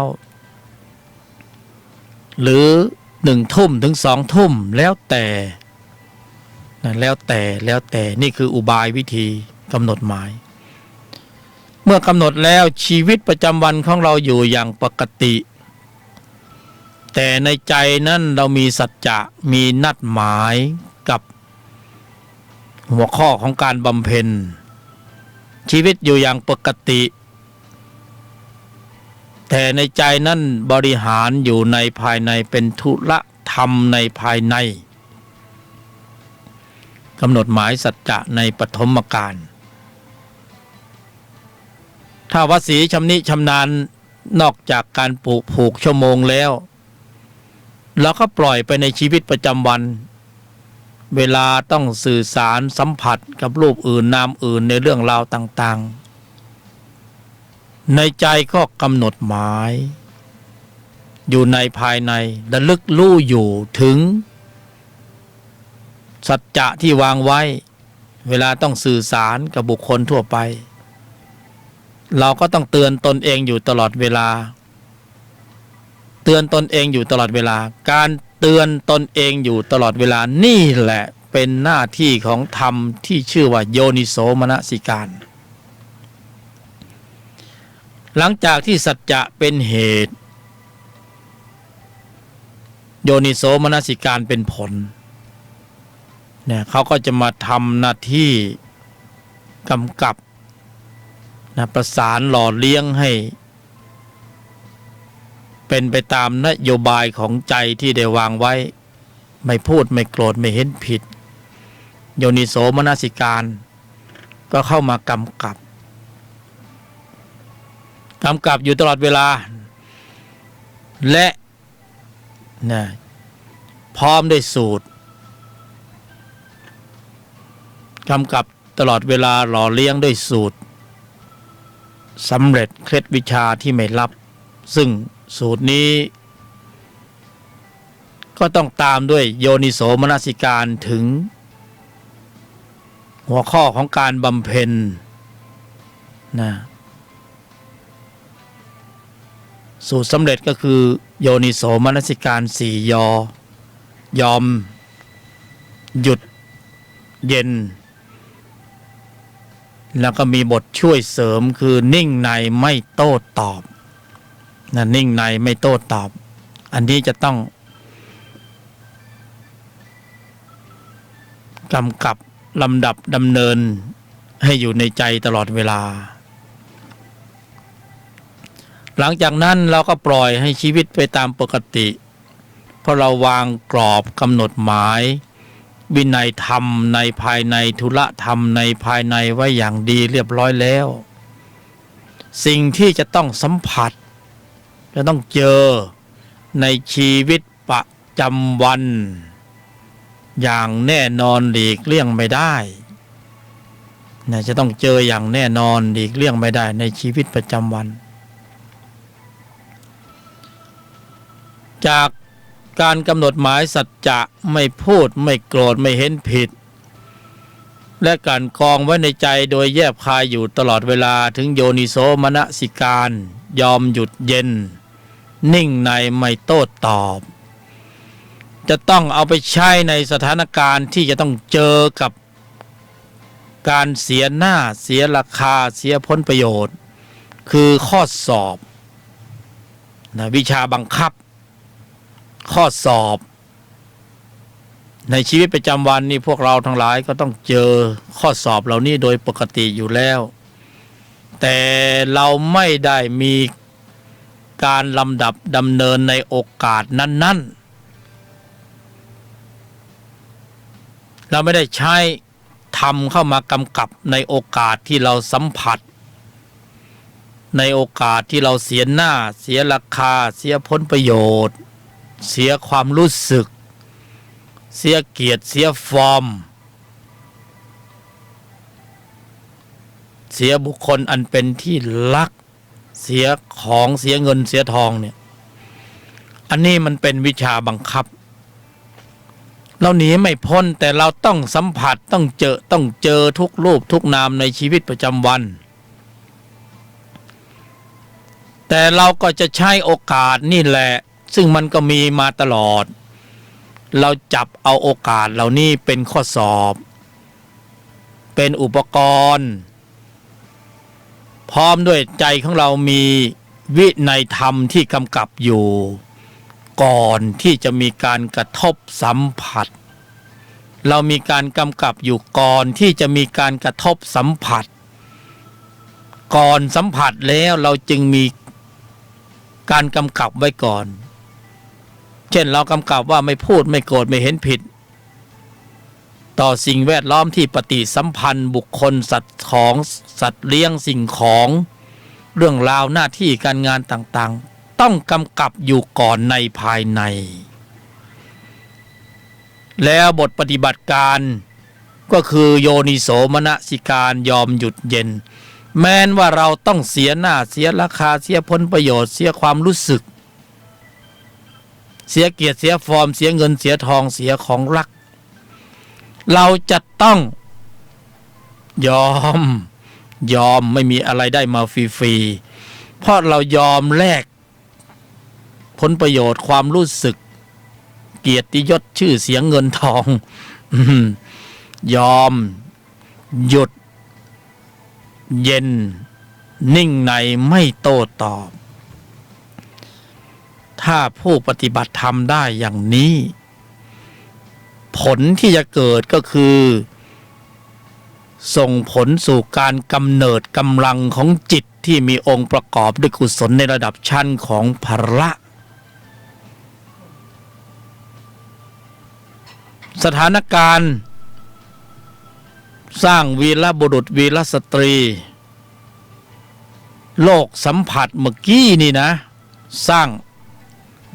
หรือ1 ทุ่มถึง2 ทุ่มแล้วแต่นี่คืออุบายวิธีกำหนดหมายเมื่อกำหนดแล้วชีวิตประจำวันของเราอยู่อย่างปกติแต่ในใจนั้นเรามีสัจจะมีนัดหมายกับหัวข้อของการบำเพ็ญชีวิตอยู่อย่างปกติแต่ในใจนั้นบริหารอยู่ในภายในเป็นธุระธรรมในภายในกำหนดหมายสัจจะในปฐมกาลถ้าวสีชำนิชำนาญนอกจากการผูกชั่วโมงแล้วเราก็ปล่อยไปในชีวิตประจำวันเวลาต้องสื่อสารสัมผัสกับรูปอื่นนามอื่นในเรื่องราวต่างๆในใจก็กำหนดหมายอยู่ในภายในระลึกรู้อยู่ถึงสัจจะที่วางไว้เวลาต้องสื่อสารกับบุคคลทั่วไปเราก็ต้องเตือนตนเองอยู่ตลอดเวลาการเตือนตนเองอยู่ตลอดเวลานี่แหละเป็นหน้าที่ของธรรมที่ชื่อว่าโยนิโสมนสิการหลังจากที่สัจจะเป็นเหตุโยนิโสมนสิการเป็นผลเขาก็จะมาทำหน้าที่กำกับประสานหล่อเลี้ยงให้เป็นไปตามนโยบายของใจที่ได้วางไว้ไม่พูดไม่โกรธไม่เห็นผิดโยนิโสมนสิการก็เข้ามากำกับอยู่ตลอดเวลาและพร้อมได้สูตรกำกับตลอดเวลาหล่อเลี้ยงด้วยสูตรสำเร็จเคล็ดวิชาที่ไม่ลับซึ่งสูตรนี้ก็ต้องตามด้วยโยนิโสมนสิการถึงหัวข้อของการบำเพ็ญสูตรสำเร็จก็คือโยนิโสมนสิการ4 ยอมหยุดเย็นแล้วก็มีบทช่วยเสริมคือนิ่งในไม่โต้ตอบนิ่งในไม่โต้ตอบอันนี้จะต้องกำกับลำดับดำเนินให้อยู่ในใจตลอดเวลาหลังจากนั้นเราก็ปล่อยให้ชีวิตไปตามปกติเพราะเราวางกรอบกำหนดหมายวินัยธรรมในภายในธุระธรรมในภายในไว้อย่างดีเรียบร้อยแล้ว สิ่งที่จะต้องสัมผัสจะต้องเจอในชีวิตประจำวันอย่างแน่นอนหลีกเลี่ยงไม่ได้นะจะต้องเจออย่างแน่นอนหลีกเลี่ยงไม่ได้ในชีวิตประจำวันจากการกำหนดหมายสัจจะไม่พูดไม่โกรธไม่เห็นผิดและการกองไว้ในใจโดยแยบคายอยู่ตลอดเวลาถึงโยนิโสมนสิการยอมหยุดเย็นนิ่งในไม่โต้ตอบจะต้องเอาไปใช้ในสถานการณ์ที่จะต้องเจอกับการเสียหน้าเสียราคาเสียผลประโยชน์คือข้อสอบนะวิชาบังคับข้อสอบในชีวิตประจำวันนี่พวกเราทั้งหลายก็ต้องเจอข้อสอบเหล่านี้โดยปกติอยู่แล้วแต่เราไม่ได้มีการลำดับดำเนินในโอกาสนั้นๆเราไม่ได้ใช้ทำเข้ามากำกับในโอกาสที่เราสัมผัสในโอกาสที่เราเสียหน้าเสียราคาเสียผลประโยชน์เสียความรู้สึกเสียเกียรติเสียฟอร์มเสียบุคคลอันเป็นที่รักเสียของเสียเงินเสียทองเนี่ยอันนี้มันเป็นวิชาบังคับเราหนีไม่พ้นแต่เราต้องสัมผัสต้องเจอทุกรูปทุกนามในชีวิตประจำวันแต่เราก็จะใช้โอกาสนี่แหละซึ่งมันก็มีมาตลอดเราจับเอาโอกาสเหล่านี้เป็นข้อสอบเป็นอุปกรณ์พร้อมด้วยใจของเรามีวินัยธรรมที่กำกับอยู่ก่อนที่จะมีการกระทบสัมผัสเรามีการกำกับอยู่ก่อนที่จะมีการกระทบสัมผัสก่อนสัมผัสแล้วเราจึงมีการกำกับไว้ก่อนเช่นเรากำกับว่าไม่พูดไม่โกรธไม่เห็นผิดต่อสิ่งแวดล้อมที่ปฏิสัมพันธ์บุคคลสัตว์ของสัตว์เลี้ยงสิ่งของเรื่องราวหน้าที่การงานต่างๆต้องกำกับอยู่ก่อนในภายในแล้วบทปฏิบัติการก็คือโยนิโสมนสิการยอมหยุดเย็นแม้นว่าเราต้องเสียหน้าเสียราคาเสียผลประโยชน์เสียความรู้สึกเสียเกียรติเสียฟอร์มเสียเงินเสียทองเสียของรักเราจะต้องยอมไม่มีอะไรได้มาฟรีๆเพราะเรายอมแลกผลประโยชน์ความรู้สึกเกียรติยศชื่อเสียงเงินทองยอมหยุดเย็นนิ่งในไม่โต้ตอบถ้าผู้ปฏิบัติธรรมได้อย่างนี้ผลที่จะเกิดก็คือส่งผลสู่การกำเนิดกำลังของจิตที่มีองค์ประกอบด้วยกุศลในระดับชั้นของพละสถานการณ์สร้างวีรบุรุษวีรสตรีโลกสัมผัสเมื่อกี้นี่นะสร้าง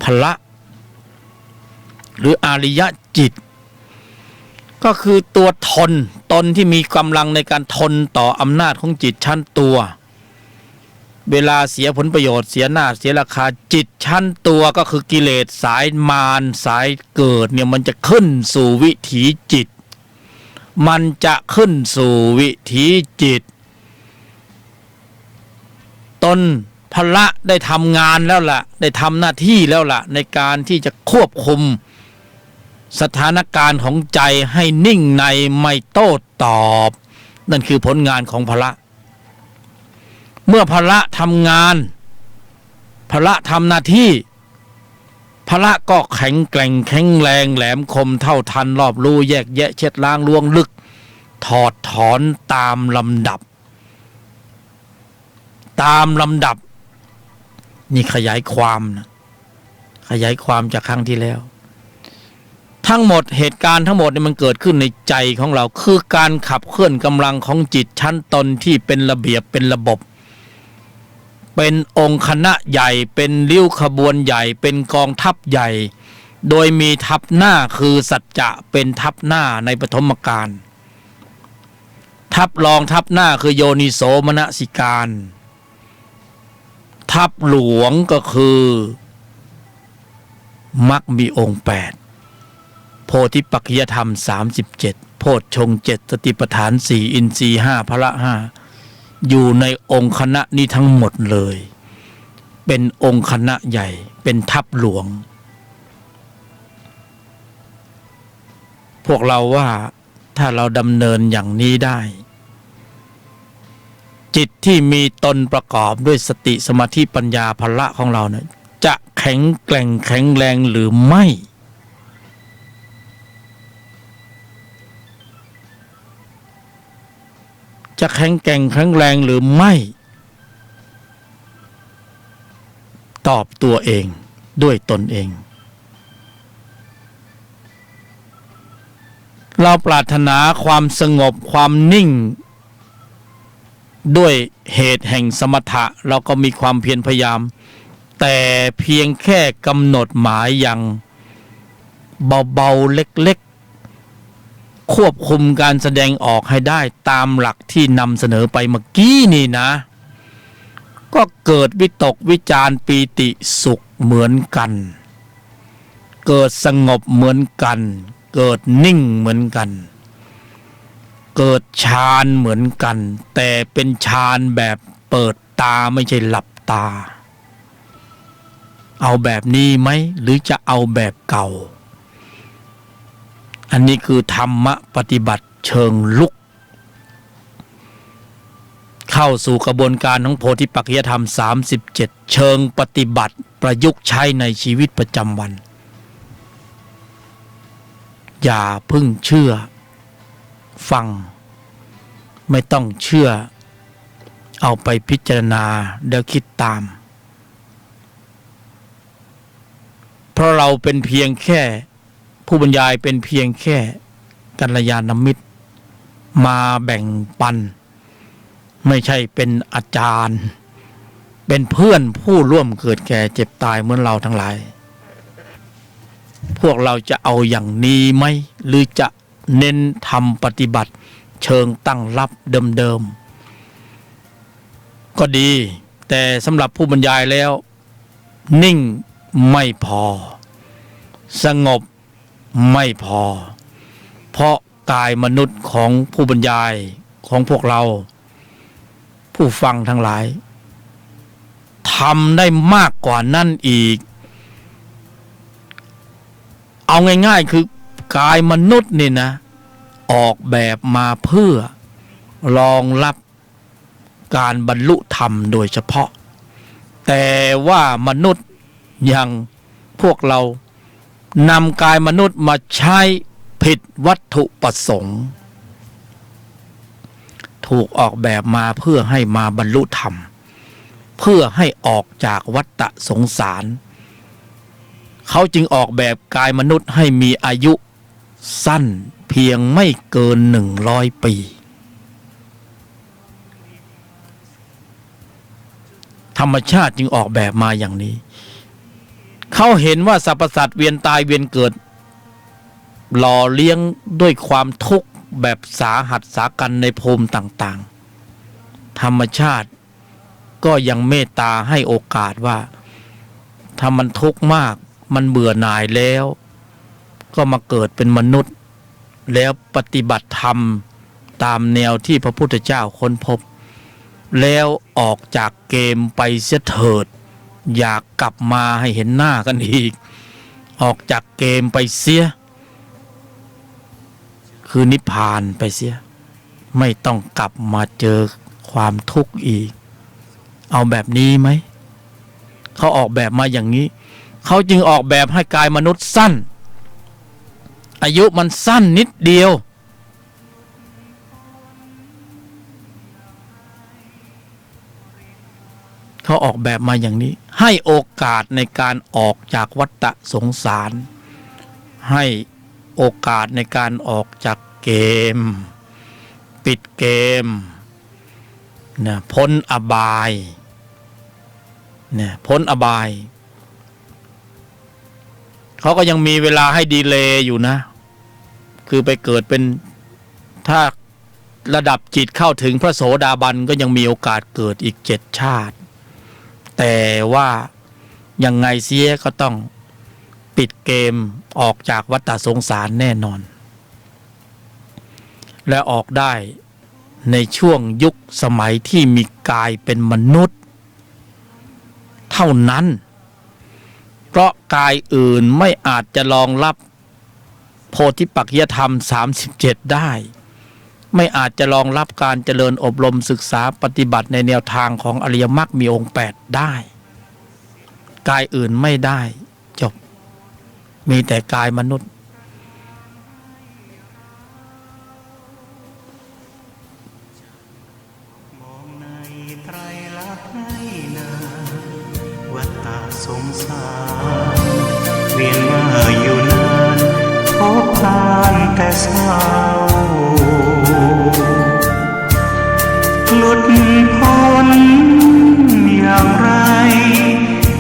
พละหรืออาริยจิตก็คือตัวตนที่มีกำลังในการทนต่ออำนาจของจิตชั้นตัวเวลาเสียผลประโยชน์เสียหน้าเสียราคาจิตชั้นตัวก็คือกิเลสสายมารสายเกิดเนี่ยมันจะขึ้นสู่วิถีจิตมันจะขึ้นสู่วิถีจิตตนพละได้ทำงานแล้วล่ะได้ทำหน้าที่แล้วล่ะในการที่จะควบคุมสถานการณ์ของใจให้นิ่งในไม่โต้ตอบนั่นคือผลงานของพละเมื่อพละทำงานพละทำหน้าที่พละก็แข็งแกร่งแข็งแรงแหลมคมเท่าทันรอบรู้แยกแยะเช็ดล้างลวงลึกถอดถอนตามลำดับนี่ขยายความนะขยายความจากครั้งที่แล้วทั้งหมดเหตุการณ์ทั้งหมดนี่มันเกิดขึ้นในใจของเราคือการขับเคลื่อนกำลังของจิตชั้นตนที่เป็นระเบียบเป็นระบบ เป็นองค์คณะใหญ่เป็นริ้วขบวนใหญ่เป็นกองทัพใหญ่โดยมีทัพหน้าคือสัจจะเป็นทัพหน้าในปฐมกาลทัพรองทัพหน้าคือโยนิโสมนสิการทัพหลวงก็คือมรรคมีองค์8โพธิปัจจยธรรม37โพชฌงค์7สติปัฏฐาน4อินทรีย์5พละ5อยู่ในองค์คณะนี้ทั้งหมดเลยเป็นองค์คณะใหญ่เป็นทัพหลวงพวกเราว่าถ้าเราดำเนินอย่างนี้ได้จิตที่มีตนประกอบด้วยสติสมาธิปัญญาพละของเราเนี่ยจะแข็งแกร่งแข็งแรงหรือไม่จะแข็งแกร่งแข็งแรงหรือไม่ตอบตัวเองด้วยตนเองเราปรารถนาความสงบความนิ่งด้วยเหตุแห่งสมถะเราก็มีความเพียรพยายามแต่เพียงแค่กำหนดหมายอย่างเบาๆเล็กๆควบคุมการแสดงออกให้ได้ตามหลักที่นำเสนอไปเมื่อกี้นี่นะก็เกิดวิตกวิจารปีติสุขเหมือนกันเกิดสงบเหมือนกันเกิดนิ่งเหมือนกันเกิดฌานเหมือนกันแต่เป็นฌานแบบเปิดตาไม่ใช่หลับตาเอาแบบนี้ไหมหรือจะเอาแบบเก่าอันนี้คือธรรมะปฏิบัติเชิงลุกเข้าสู่กระบวนการของโพธิปัจจยธรรม37เชิงปฏิบัติประยุกต์ใช้ในชีวิตประจำวันอย่าเพิ่งเชื่อฟังไม่ต้องเชื่อเอาไปพิจารณาเดี๋ยวคิดตามเพราะเราเป็นเพียงแค่ผู้บรรยายเป็นเพียงแค่กัลยาณมิตรมาแบ่งปันไม่ใช่เป็นอาจารย์เป็นเพื่อนผู้ร่วมเกิดแก่เจ็บตายเหมือนเราทั้งหลายพวกเราจะเอาอย่างนี้ไหมหรือจะเน้นทำปฏิบัติเชิงตั้งรับเดิมๆก็ดีแต่สำหรับผู้บรรยายแล้วนิ่งไม่พอสงบไม่พอเพราะกายมนุษย์ของผู้บรรยายของพวกเราผู้ฟังทั้งหลายทำได้มากกว่านั้นอีกเอาง่ายๆคือกายมนุษย์นี่นะออกแบบมาเพื่อรองรับการบรรลุธรรมโดยเฉพาะแต่ว่ามนุษย์อย่างพวกเรานำกายมนุษย์มาใช้ผิดวัตถุประสงค์ถูกออกแบบมาเพื่อให้มาบรรลุธรรมเพื่อให้ออกจากวัฏสงสารเขาจึงออกแบบกายมนุษย์ให้มีอายุสั้นเพียงไม่เกิน100 ปีธรรมชาติจึงออกแบบมาอย่างนี้เขาเห็นว่าสรรพสัตว์เวียนตายเวียนเกิดหล่อเลี้ยงด้วยความทุกข์แบบสาหัสสากันในภูมิต่างๆธรรมชาติก็ยังเมตตาให้โอกาสว่าถ้ามันทุกข์มากมันเบื่อหน่ายแล้วก็มาเกิดเป็นมนุษย์แล้วปฏิบัติธรรมตามแนวที่พระพุทธเจ้าค้นพบแล้วออกจากเกมไปเสียเถิดอยากกลับมาให้เห็นหน้ากันอีกออกจากเกมไปเสียคือนิพพานไปเสียไม่ต้องกลับมาเจอความทุกข์อีกเอาแบบนี้ไหมเขาออกแบบมาอย่างนี้เขาจึงออกแบบให้กายมนุษย์สั้นอายุมันสั้นนิดเดียวเขาออกแบบมาอย่างนี้ให้โอกาสในการออกจากวัฏสงสารให้โอกาสในการออกจากเกมปิดเกมนะพ้นอบาย เนี่ยพ้นอบายเขาก็ยังมีเวลาให้ดีเลย์อยู่นะคือไปเกิดเป็นถ้าระดับจิตเข้าถึงพระโสดาบันก็ยังมีโอกาสเกิดอีก7 ชาติแต่ว่ายังไงเสียก็ต้องปิดเกมออกจากวัฏสงสารแน่นอนและออกได้ในช่วงยุคสมัยที่มีกายเป็นมนุษย์เท่านั้นเพราะกายอื่นไม่อาจจะรองรับโพธิปักขิยธรรม37ได้ไม่อาจจะรองรับการเจริญอบรมศึกษาปฏิบัติในแนวทางของอริยมรรคมีองค์8ได้กายอื่นไม่ได้จบมีแต่กายมนุษย์มองในไตรลักษณ์ให้นาวัฏสงสารเวียนมาอยู่นานพบผ่านแต่เศร้าหลุดพ้นอย่างไร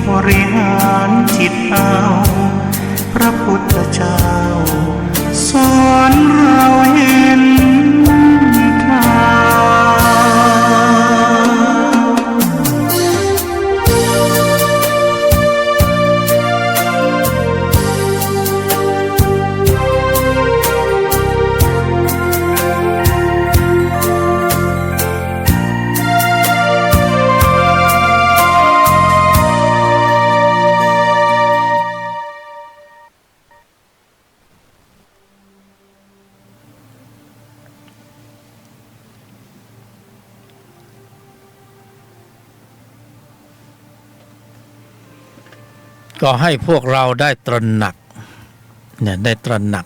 บริหารจิตเอาพระพุทธเจ้าสอนเราเห็นทางก็ให้พวกเราได้ตระหนักเนี่ยได้ตระหนัก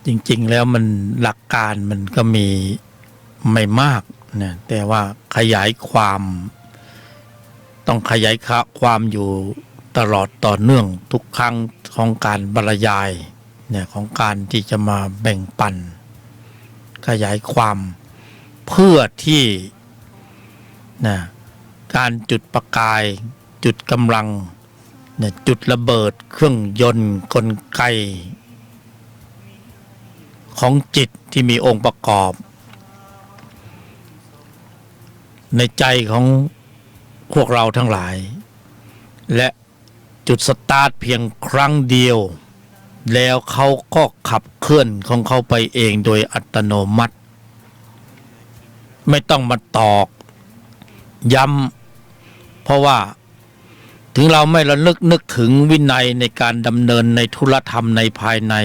จริงๆแล้วมันหลักการมันก็มีไม่มากเนี่ยแต่ว่าขยายความต้องขยายความอยู่ตลอดต่อเนื่องทุกครั้งของการบรรยายเนี่ยของการที่จะมาแบ่งปันขยายความเพื่อที่นะการจุดประกายจุดกำลังเนี่ยจุดระเบิดเครื่องยนต์กลไกของจิตที่มีองค์ประกอบในใจของพวกเราทั้งหลายและจุดสตาร์ทเพียงครั้งเดียวแล้วเขาก็ขับเคลื่อนของเขาไปเองโดยอัตโนมัติไม่ต้องมาตอกย้ำเพราะว่าถึงเราไม่ระลึกนึกถึงวินัยในการดำเนินในธุรธรรมในภายใน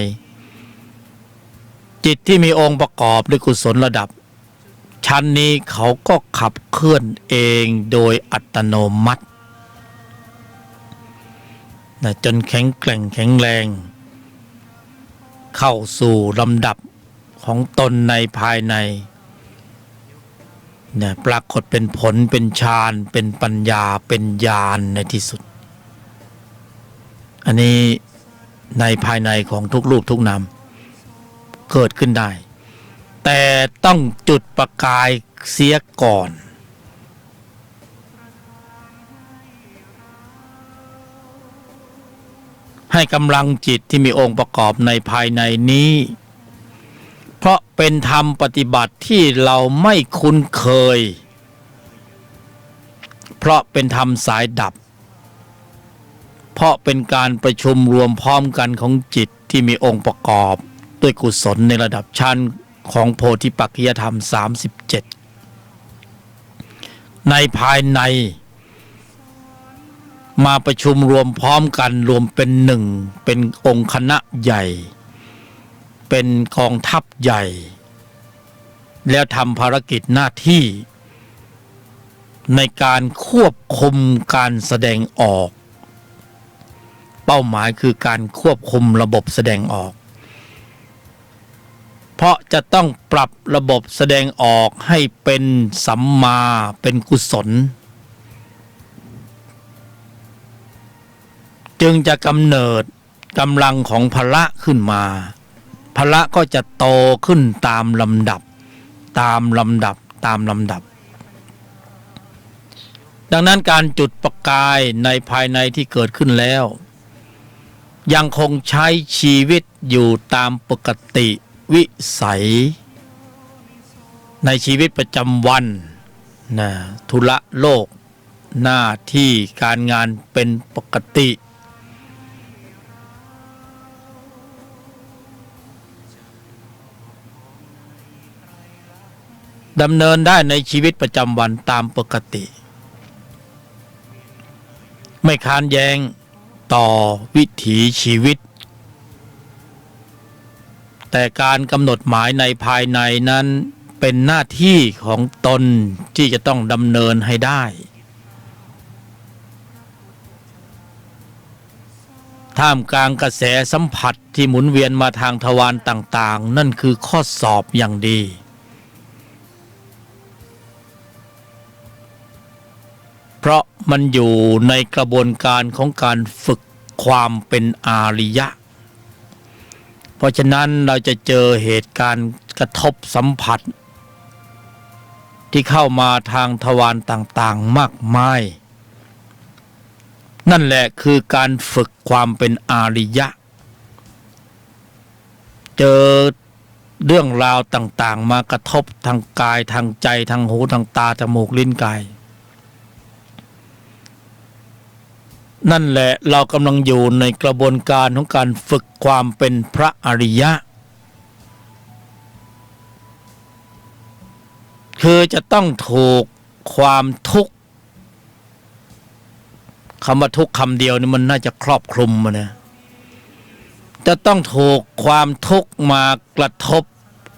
จิตที่มีองค์ประกอบด้วยกุศลระดับชั้นนี้เขาก็ขับเคลื่อนเองโดยอัตโนมัติจนแข็งแกร่งแข็งแรงเข้าสู่ลำดับของตนในภายในเนี่ยปรากฏเป็นผลเป็นฌานเป็นปัญญาเป็นญาณในที่สุดอันนี้ในภายในของทุกรูปทุกนามเกิดขึ้นได้แต่ต้องจุดประกายเสียก่อนให้กำลังจิตที่มีองค์ประกอบในภายในนี้เพราะเป็นธรรมปฏิบัติที่เราไม่คุ้นเคยเพราะเป็นธรรมสายดับเพราะเป็นการประชุมรวมพร้อมกันของจิตที่มีองค์ประกอบด้วยกุศลในระดับชั้นของโพธิปักขิยธรรม37ในภายในมาประชุมรวมพร้อมกันรวมเป็นหนึ่งเป็นองค์คณะใหญ่เป็นกองทัพใหญ่แล้วทำภารกิจหน้าที่ในการควบคุมการแสดงออกเป้าหมายคือการควบคุมระบบแสดงออกเพราะจะต้องปรับระบบแสดงออกให้เป็นสัมมาเป็นกุศลจึงจะกำเนิดกำลังของพละขึ้นมาพละก็จะโตขึ้นตามลำดับ ดังนั้นการจุดประกายในภายในที่เกิดขึ้นแล้วยังคงใช้ชีวิตอยู่ตามปกติวิสัยในชีวิตประจำวันนะธุระโลกหน้าที่การงานเป็นปกติดำเนินได้ในชีวิตประจำวันตามปกติไม่ค้านแย้งต่อวิถีชีวิตแต่การกำหนดหมายในภายในนั้นเป็นหน้าที่ของตนที่จะต้องดำเนินให้ได้ท่ามกลางกระแสสัมผัสที่หมุนเวียนมาทางทวารต่างๆนั่นคือข้อสอบอย่างดีเพราะมันอยู่ในกระบวนการของการฝึกความเป็นอาริยะเพราะฉะนั้นเราจะเจอเหตุการณ์กระทบสัมผัสที่เข้ามาทางทวารต่างๆมากมายนั่นแหละคือการฝึกความเป็นอาริยะเจอเรื่องราวต่างๆมากระทบทางกายทางใจทางหูทางตาจมูกลิ้นกายนั่นแหละเรากำลังอยู่ในกระบวนการของการฝึกความเป็นพระอริยะคือจะต้องถูกความทุกข์คำว่าทุกข์คำเดียวนี่มันน่าจะครอบคลุมนะจะต้องถูกความทุกข์มากระทบ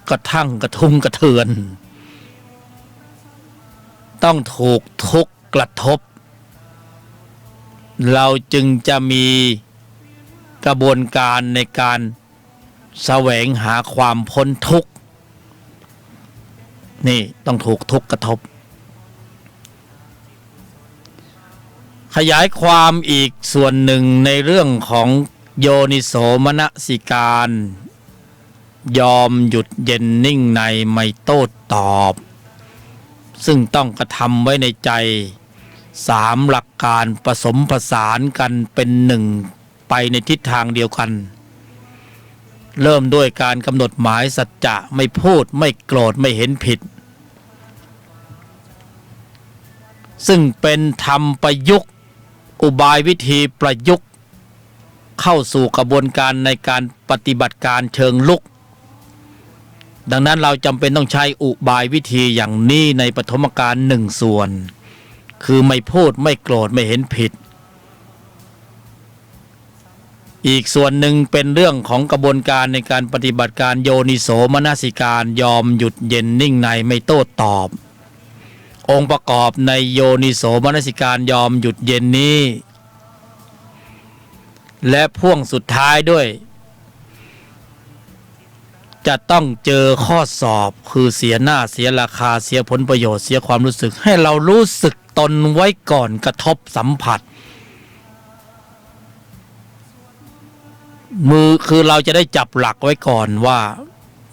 กระทั่งกระทุ้งกระเทือนต้องถูกทุกข์กระทบเราจึงจะมีกระบวนการในการแสวงหาความพ้นทุกข์นี่ต้องถูกทุกข์กระทบขยายความอีกส่วนหนึ่งในเรื่องของโยนิโสมนสิการยอมหยุดเย็นนิ่งในไม่โต้ตอบซึ่งต้องกระทำไว้ในใจ3หลักการผสมผสานกันเป็นหนึ่งไปในทิศทางเดียวกันเริ่มด้วยการกำหนดหมายสัจจะไม่พูดไม่โกรธไม่เห็นผิดซึ่งเป็นธรรมประยุกต์อุบายวิธีประยุกต์เข้าสู่กระบวนการในการปฏิบัติการเชิงลุกดังนั้นเราจำเป็นต้องใช้อุบายวิธีอย่างนี้ในปฐมกาล1ส่วนคือไม่พูดไม่โกรธไม่เห็นผิดอีกส่วนหนึ่งเป็นเรื่องของกระบวนการในการปฏิบัติการโยนิโสมนสิการยอมหยุดเย็นนิ่งในไม่โต้ตอบองค์ประกอบในโยนิโสมนสิการยอมหยุดเย็นนี้และพ่วงสุดท้ายด้วยจะต้องเจอข้อสอบคือเสียหน้าเสียราคาเสียผลประโยชน์เสียความรู้สึกให้เรารู้สึกตนไว้ก่อนกระทบสัมผัสมือคือเราจะได้จับหลักไว้ก่อนว่า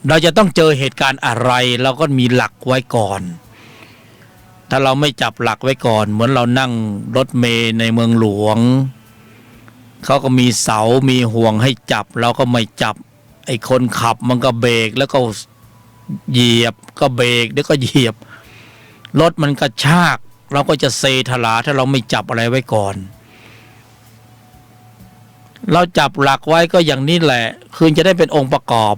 เราจะต้องเจอเหตุการณ์อะไรเราก็มีหลักไว้ก่อนถ้าเราไม่จับหลักไว้ก่อนเหมือนเรานั่งรถเมล์ในเมืองหลวงเขาก็มีเสามีห่วงให้จับเราก็ไม่จับไอ้คนขับมันก็เบรกแล้วก็เหยียบก็เบรกแล้วก็เหยียบรถมันกระชากเราก็จะเซถลาถ้าเราไม่จับอะไรไว้ก่อนเราจับหลักไว้ก็อย่างนี้แหละคือจะได้เป็นองค์ประกอบ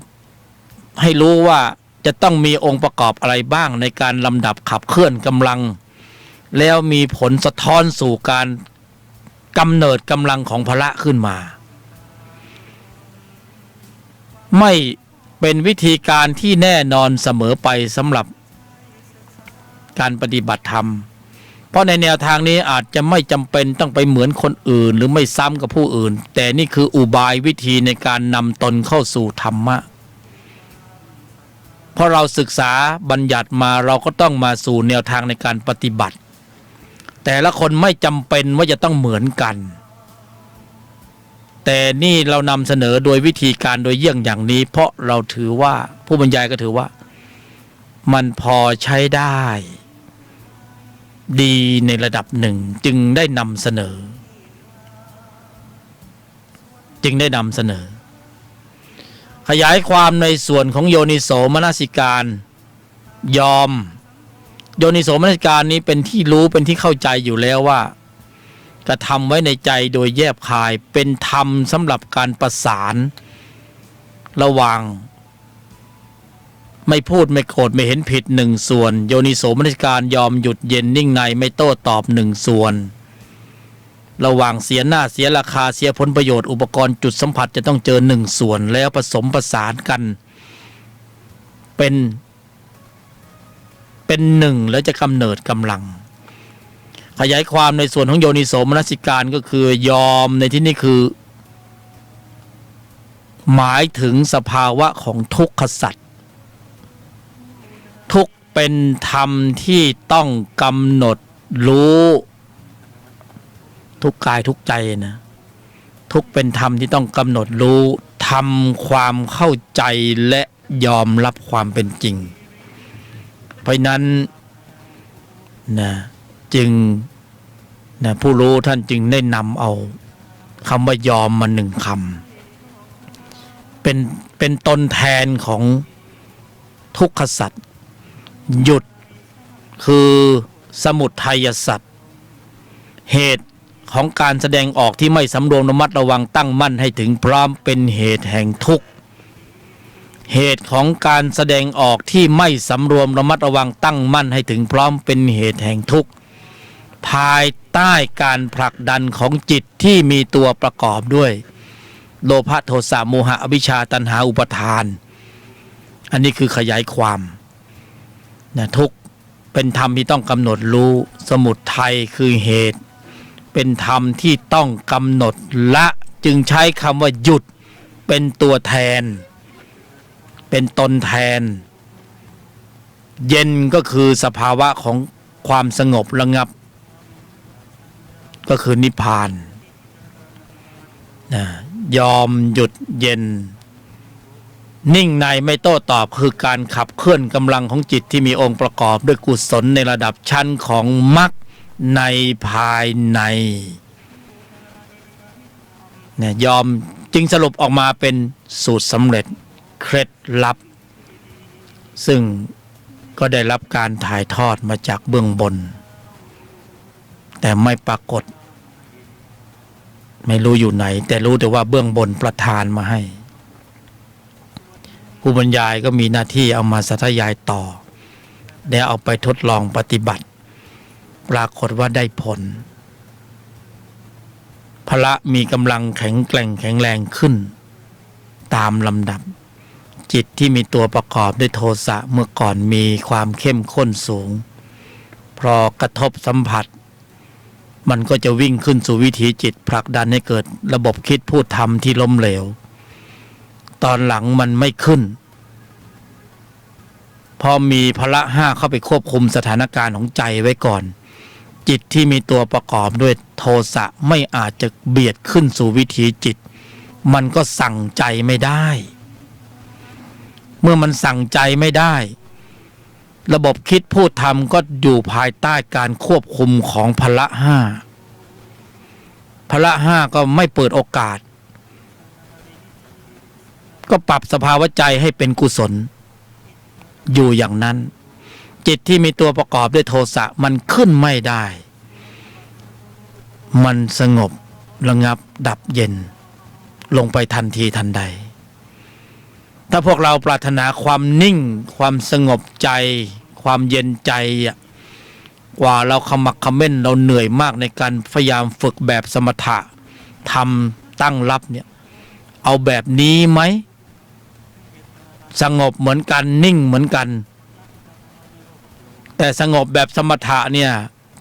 ให้รู้ว่าจะต้องมีองค์ประกอบอะไรบ้างในการลำดับขับเคลื่อนกำลังแล้วมีผลสะท้อนสู่การกำเนิดกำลังของพละขึ้นมาไม่เป็นวิธีการที่แน่นอนเสมอไปสำหรับการปฏิบัติธรรมเพราะในแนวทางนี้อาจจะไม่จำเป็นต้องไปเหมือนคนอื่นหรือไม่ซ้ำกับผู้อื่นแต่นี่คืออุบายวิธีในการนำตนเข้าสู่ธรรมะเพราะเราศึกษาบัญญัติมาเราก็ต้องมาสู่แนวทางในการปฏิบัติแต่ละคนไม่จำเป็นว่าจะต้องเหมือนกันแต่นี่เรานำเสนอโดยวิธีการโดยเยี่ยงอย่างนี้เพราะเราถือว่าผู้บรรยายก็ถือว่ามันพอใช้ได้ ดีในระดับหนึ่งจึงได้นำเสนอ ขยายความในส่วนของโยนิโสมนสิการยอมโยนิโสมนสิการนี้เป็นที่รู้เป็นที่เข้าใจอยู่แล้วว่ากระทำไว้ในใจโดยแยบคายเป็นธรรมสำหรับการประสานระหว่างไม่พูดไม่โกรธไม่เห็นผิดหนึ่งส่วนโยนิโสมนสิการยอมหยุดเย็นนิ่งในไม่โต้ตอบหนึ่งส่วนระหว่างเสียหน้าเสียราคาเสียผลประโยชน์อุปกรณ์จุดสัมผัสจะต้องเจอหนึ่งส่วนแล้วผสมประสานกันเป็นหนึ่งแล้วจะกำเนิดกำลังขยายความในส่วนของโยนิโสมนสิการก็คือยอมในที่นี้คือหมายถึงสภาวะของทุกขสัจทุกเป็นธรรมที่ต้องกำหนดรู้ทุกกายทุกใจนะทุกเป็นธรรมที่ต้องกำหนดรู้ทำความเข้าใจและยอมรับความเป็นจริงเพราะนั้นนะจึงนะผู้รู้ท่านจึงได้นำเอาคำว่ายอมมาหนึ่งคำเป็นตนแทนของทุกขสัจหยุดคือสมุทัยสัจเหตุของการแสดงออกที่ไม่สำรวมระมัดระวังตั้งมั่นให้ถึงพร้อมเป็นเหตุแห่งทุกข์เหตุของการแสดงออกที่ไม่สำรวมระมัดระวังตั้งมั่นให้ถึงพร้อมเป็นเหตุแห่งทุกข์ภายใต้การผลักดันของจิตที่มีตัวประกอบด้วยโลภะโทสะโมหะอวิชชาตัณหาอุปาทานอันนี้คือขยายความนะทุกข์เป็นธรรมที่ต้องกำหนดรู้สมุทัยคือเหตุเป็นธรรมที่ต้องกำหนดละจึงใช้คำว่าหยุดเป็นตัวแทนเป็นตนแทนเย็นก็คือสภาวะของความสงบระงับก็คือนิพพานนะยอมหยุดเย็นนิ่งในไม่โต้ตอบคือการขับเคลื่อนกำลังของจิตที่มีองค์ประกอบด้วยกุศลในระดับชั้นของมรรคในภายในเนี่ยยอมจึงสรุปออกมาเป็นสูตรสำเร็จเคล็ดลับซึ่งก็ได้รับการถ่ายทอดมาจากเบื้องบนแต่ไม่ปรากฏไม่รู้อยู่ไหนแต่รู้แต่ว่าเบื้องบนประทานมาให้ผู้บรรยายก็มีหน้าที่เอามาสาธยายต่อและเอาไปทดลองปฏิบัติปรากฏว่าได้ผลพละมีกำลังแข็งแกร่งแข็งแรงขึ้นตามลำดับจิตที่มีตัวประกอบด้วยโทสะเมื่อก่อนมีความเข้มข้นสูงพอกระทบสัมผัสมันก็จะวิ่งขึ้นสู่วิถีจิตผลักดันให้เกิดระบบคิดพูดทำที่ล้มเหลวตอนหลังมันไม่ขึ้นพอมีพละห้าเข้าไปควบคุมสถานการณ์ของใจไว้ก่อนจิตที่มีตัวประกอบด้วยโทสะไม่อาจจะเบียดขึ้นสู่วิถีจิตมันก็สั่งใจไม่ได้เมื่อมันสั่งใจไม่ได้ระบบคิดพูดทำก็อยู่ภายใต้การควบคุมของพละห้าพละห้าก็ไม่เปิดโอกาสก็ปรับสภาวะใจให้เป็นกุศลอยู่อย่างนั้นจิตที่มีตัวประกอบด้วยโทสะมันขึ้นไม่ได้มันสงบระงับดับเย็นลงไปทันทีทันใดถ้าพวกเราปรารถนาความนิ่งความสงบใจความเย็นใจกว่าเราขมักเขม้นเราเหนื่อยมากในการพยายามฝึกแบบสมถะทำตั้งรับเนี่ยเอาแบบนี้ไหมสงบเหมือนกันนิ่งเหมือนกันแต่สงบแบบสมถะเนี่ย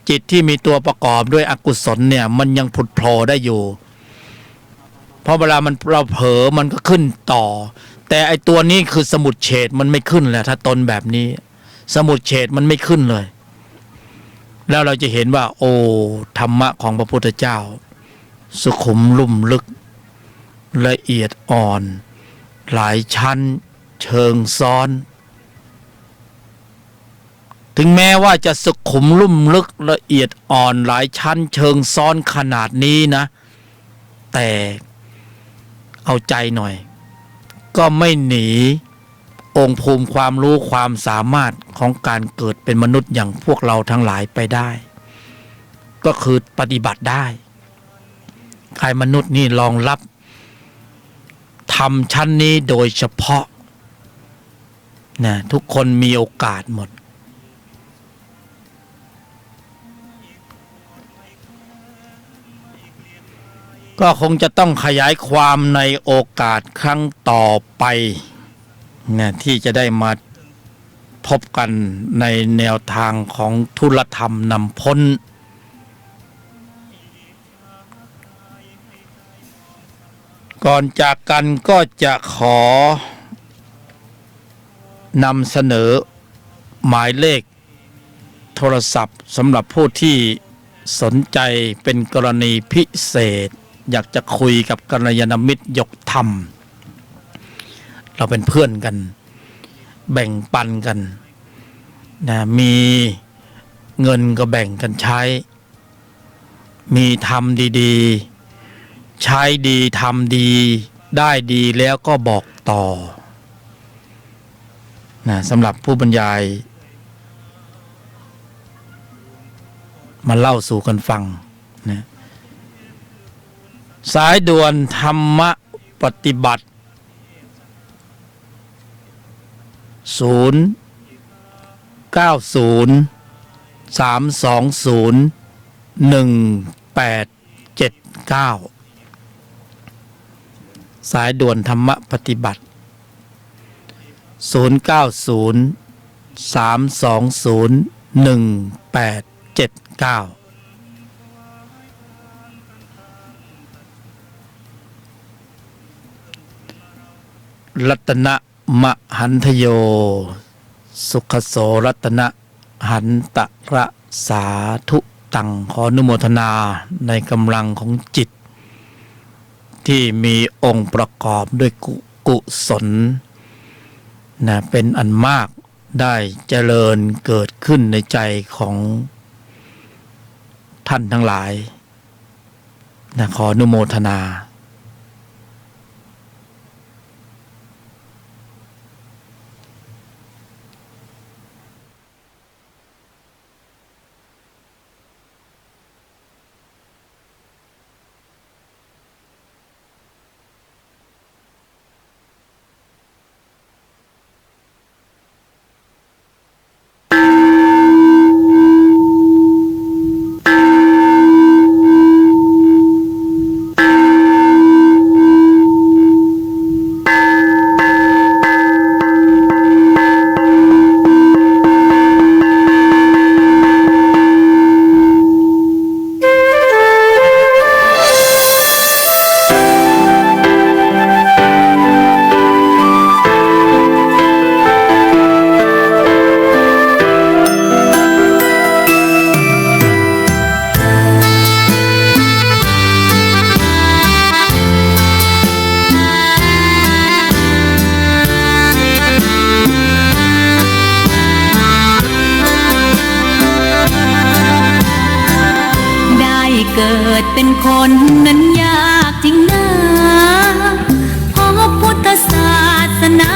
จิตที่มีตัวประกอบด้วยอกุศลเนี่ยมันยังผุดโผล่ได้อยู่เพราะเวลาเราเผลอมันก็ขึ้นต่อแต่ไอตัวนี้คือสมุจเฉทมันไม่ขึ้นแหละถ้าตนแบบนี้สมุจเฉทมันไม่ขึ้นเลยแล้วเราจะเห็นว่าโอ้ธรรมะของพระพุทธเจ้าสุขุมลุ่มลึกละเอียดอ่อนหลายชั้นเชิงซ้อน ถึงแม้ว่าจะสุขุมลุ่มลึกละเอียดอ่อนหลายชั้นเชิงซ้อนขนาดนี้นะแต่เอาใจหน่อยก็ไม่หนีองค์ภูมิความรู้ความสามารถของการเกิดเป็นมนุษย์อย่างพวกเราทั้งหลายไปได้ก็คือปฏิบัติได้ใครมนุษย์นี่รองรับทำชั้นนี้โดยเฉพาะนะทุกคนมีโอกาสหมดก็คงจะต้องขยายความในโอกาสครั้งต่อไปนะที่จะได้มาพบกันในแนวทางของธุลธรรมนำพ้นก่อนจากกันก็จะขอนำเสนอหมายเลขโทรศัพท์สำหรับผู้ที่สนใจเป็นกรณีพิเศษอยากจะคุยกับกัลยาณมิตรยกธรรมเราเป็นเพื่อนกันแบ่งปันกันนะมีเงินก็แบ่งกันใช้มีทำดีๆใช้ดีทำดีได้ดีแล้วก็บอกต่อนะสำหรับผู้บรรยายมาเล่าสู่กันฟังนะสายด่วนธรรมปฏิบัติ090-320-1879สายด่วนธรรมปฏิบัติ090-320-1879รัตนะมหันธโยสุขโสรัตนะหันตระสาธุตังขออนุโมทนาในกำลังของจิตที่มีองค์ประกอบด้วยกุศลนะเป็นอันมากได้เจริญเกิดขึ้นในใจของท่านทั้งหลายนะขออนุโมทนาเกิดเป็นคนนั้นยากจริงนะเพราะพุทธศาสนา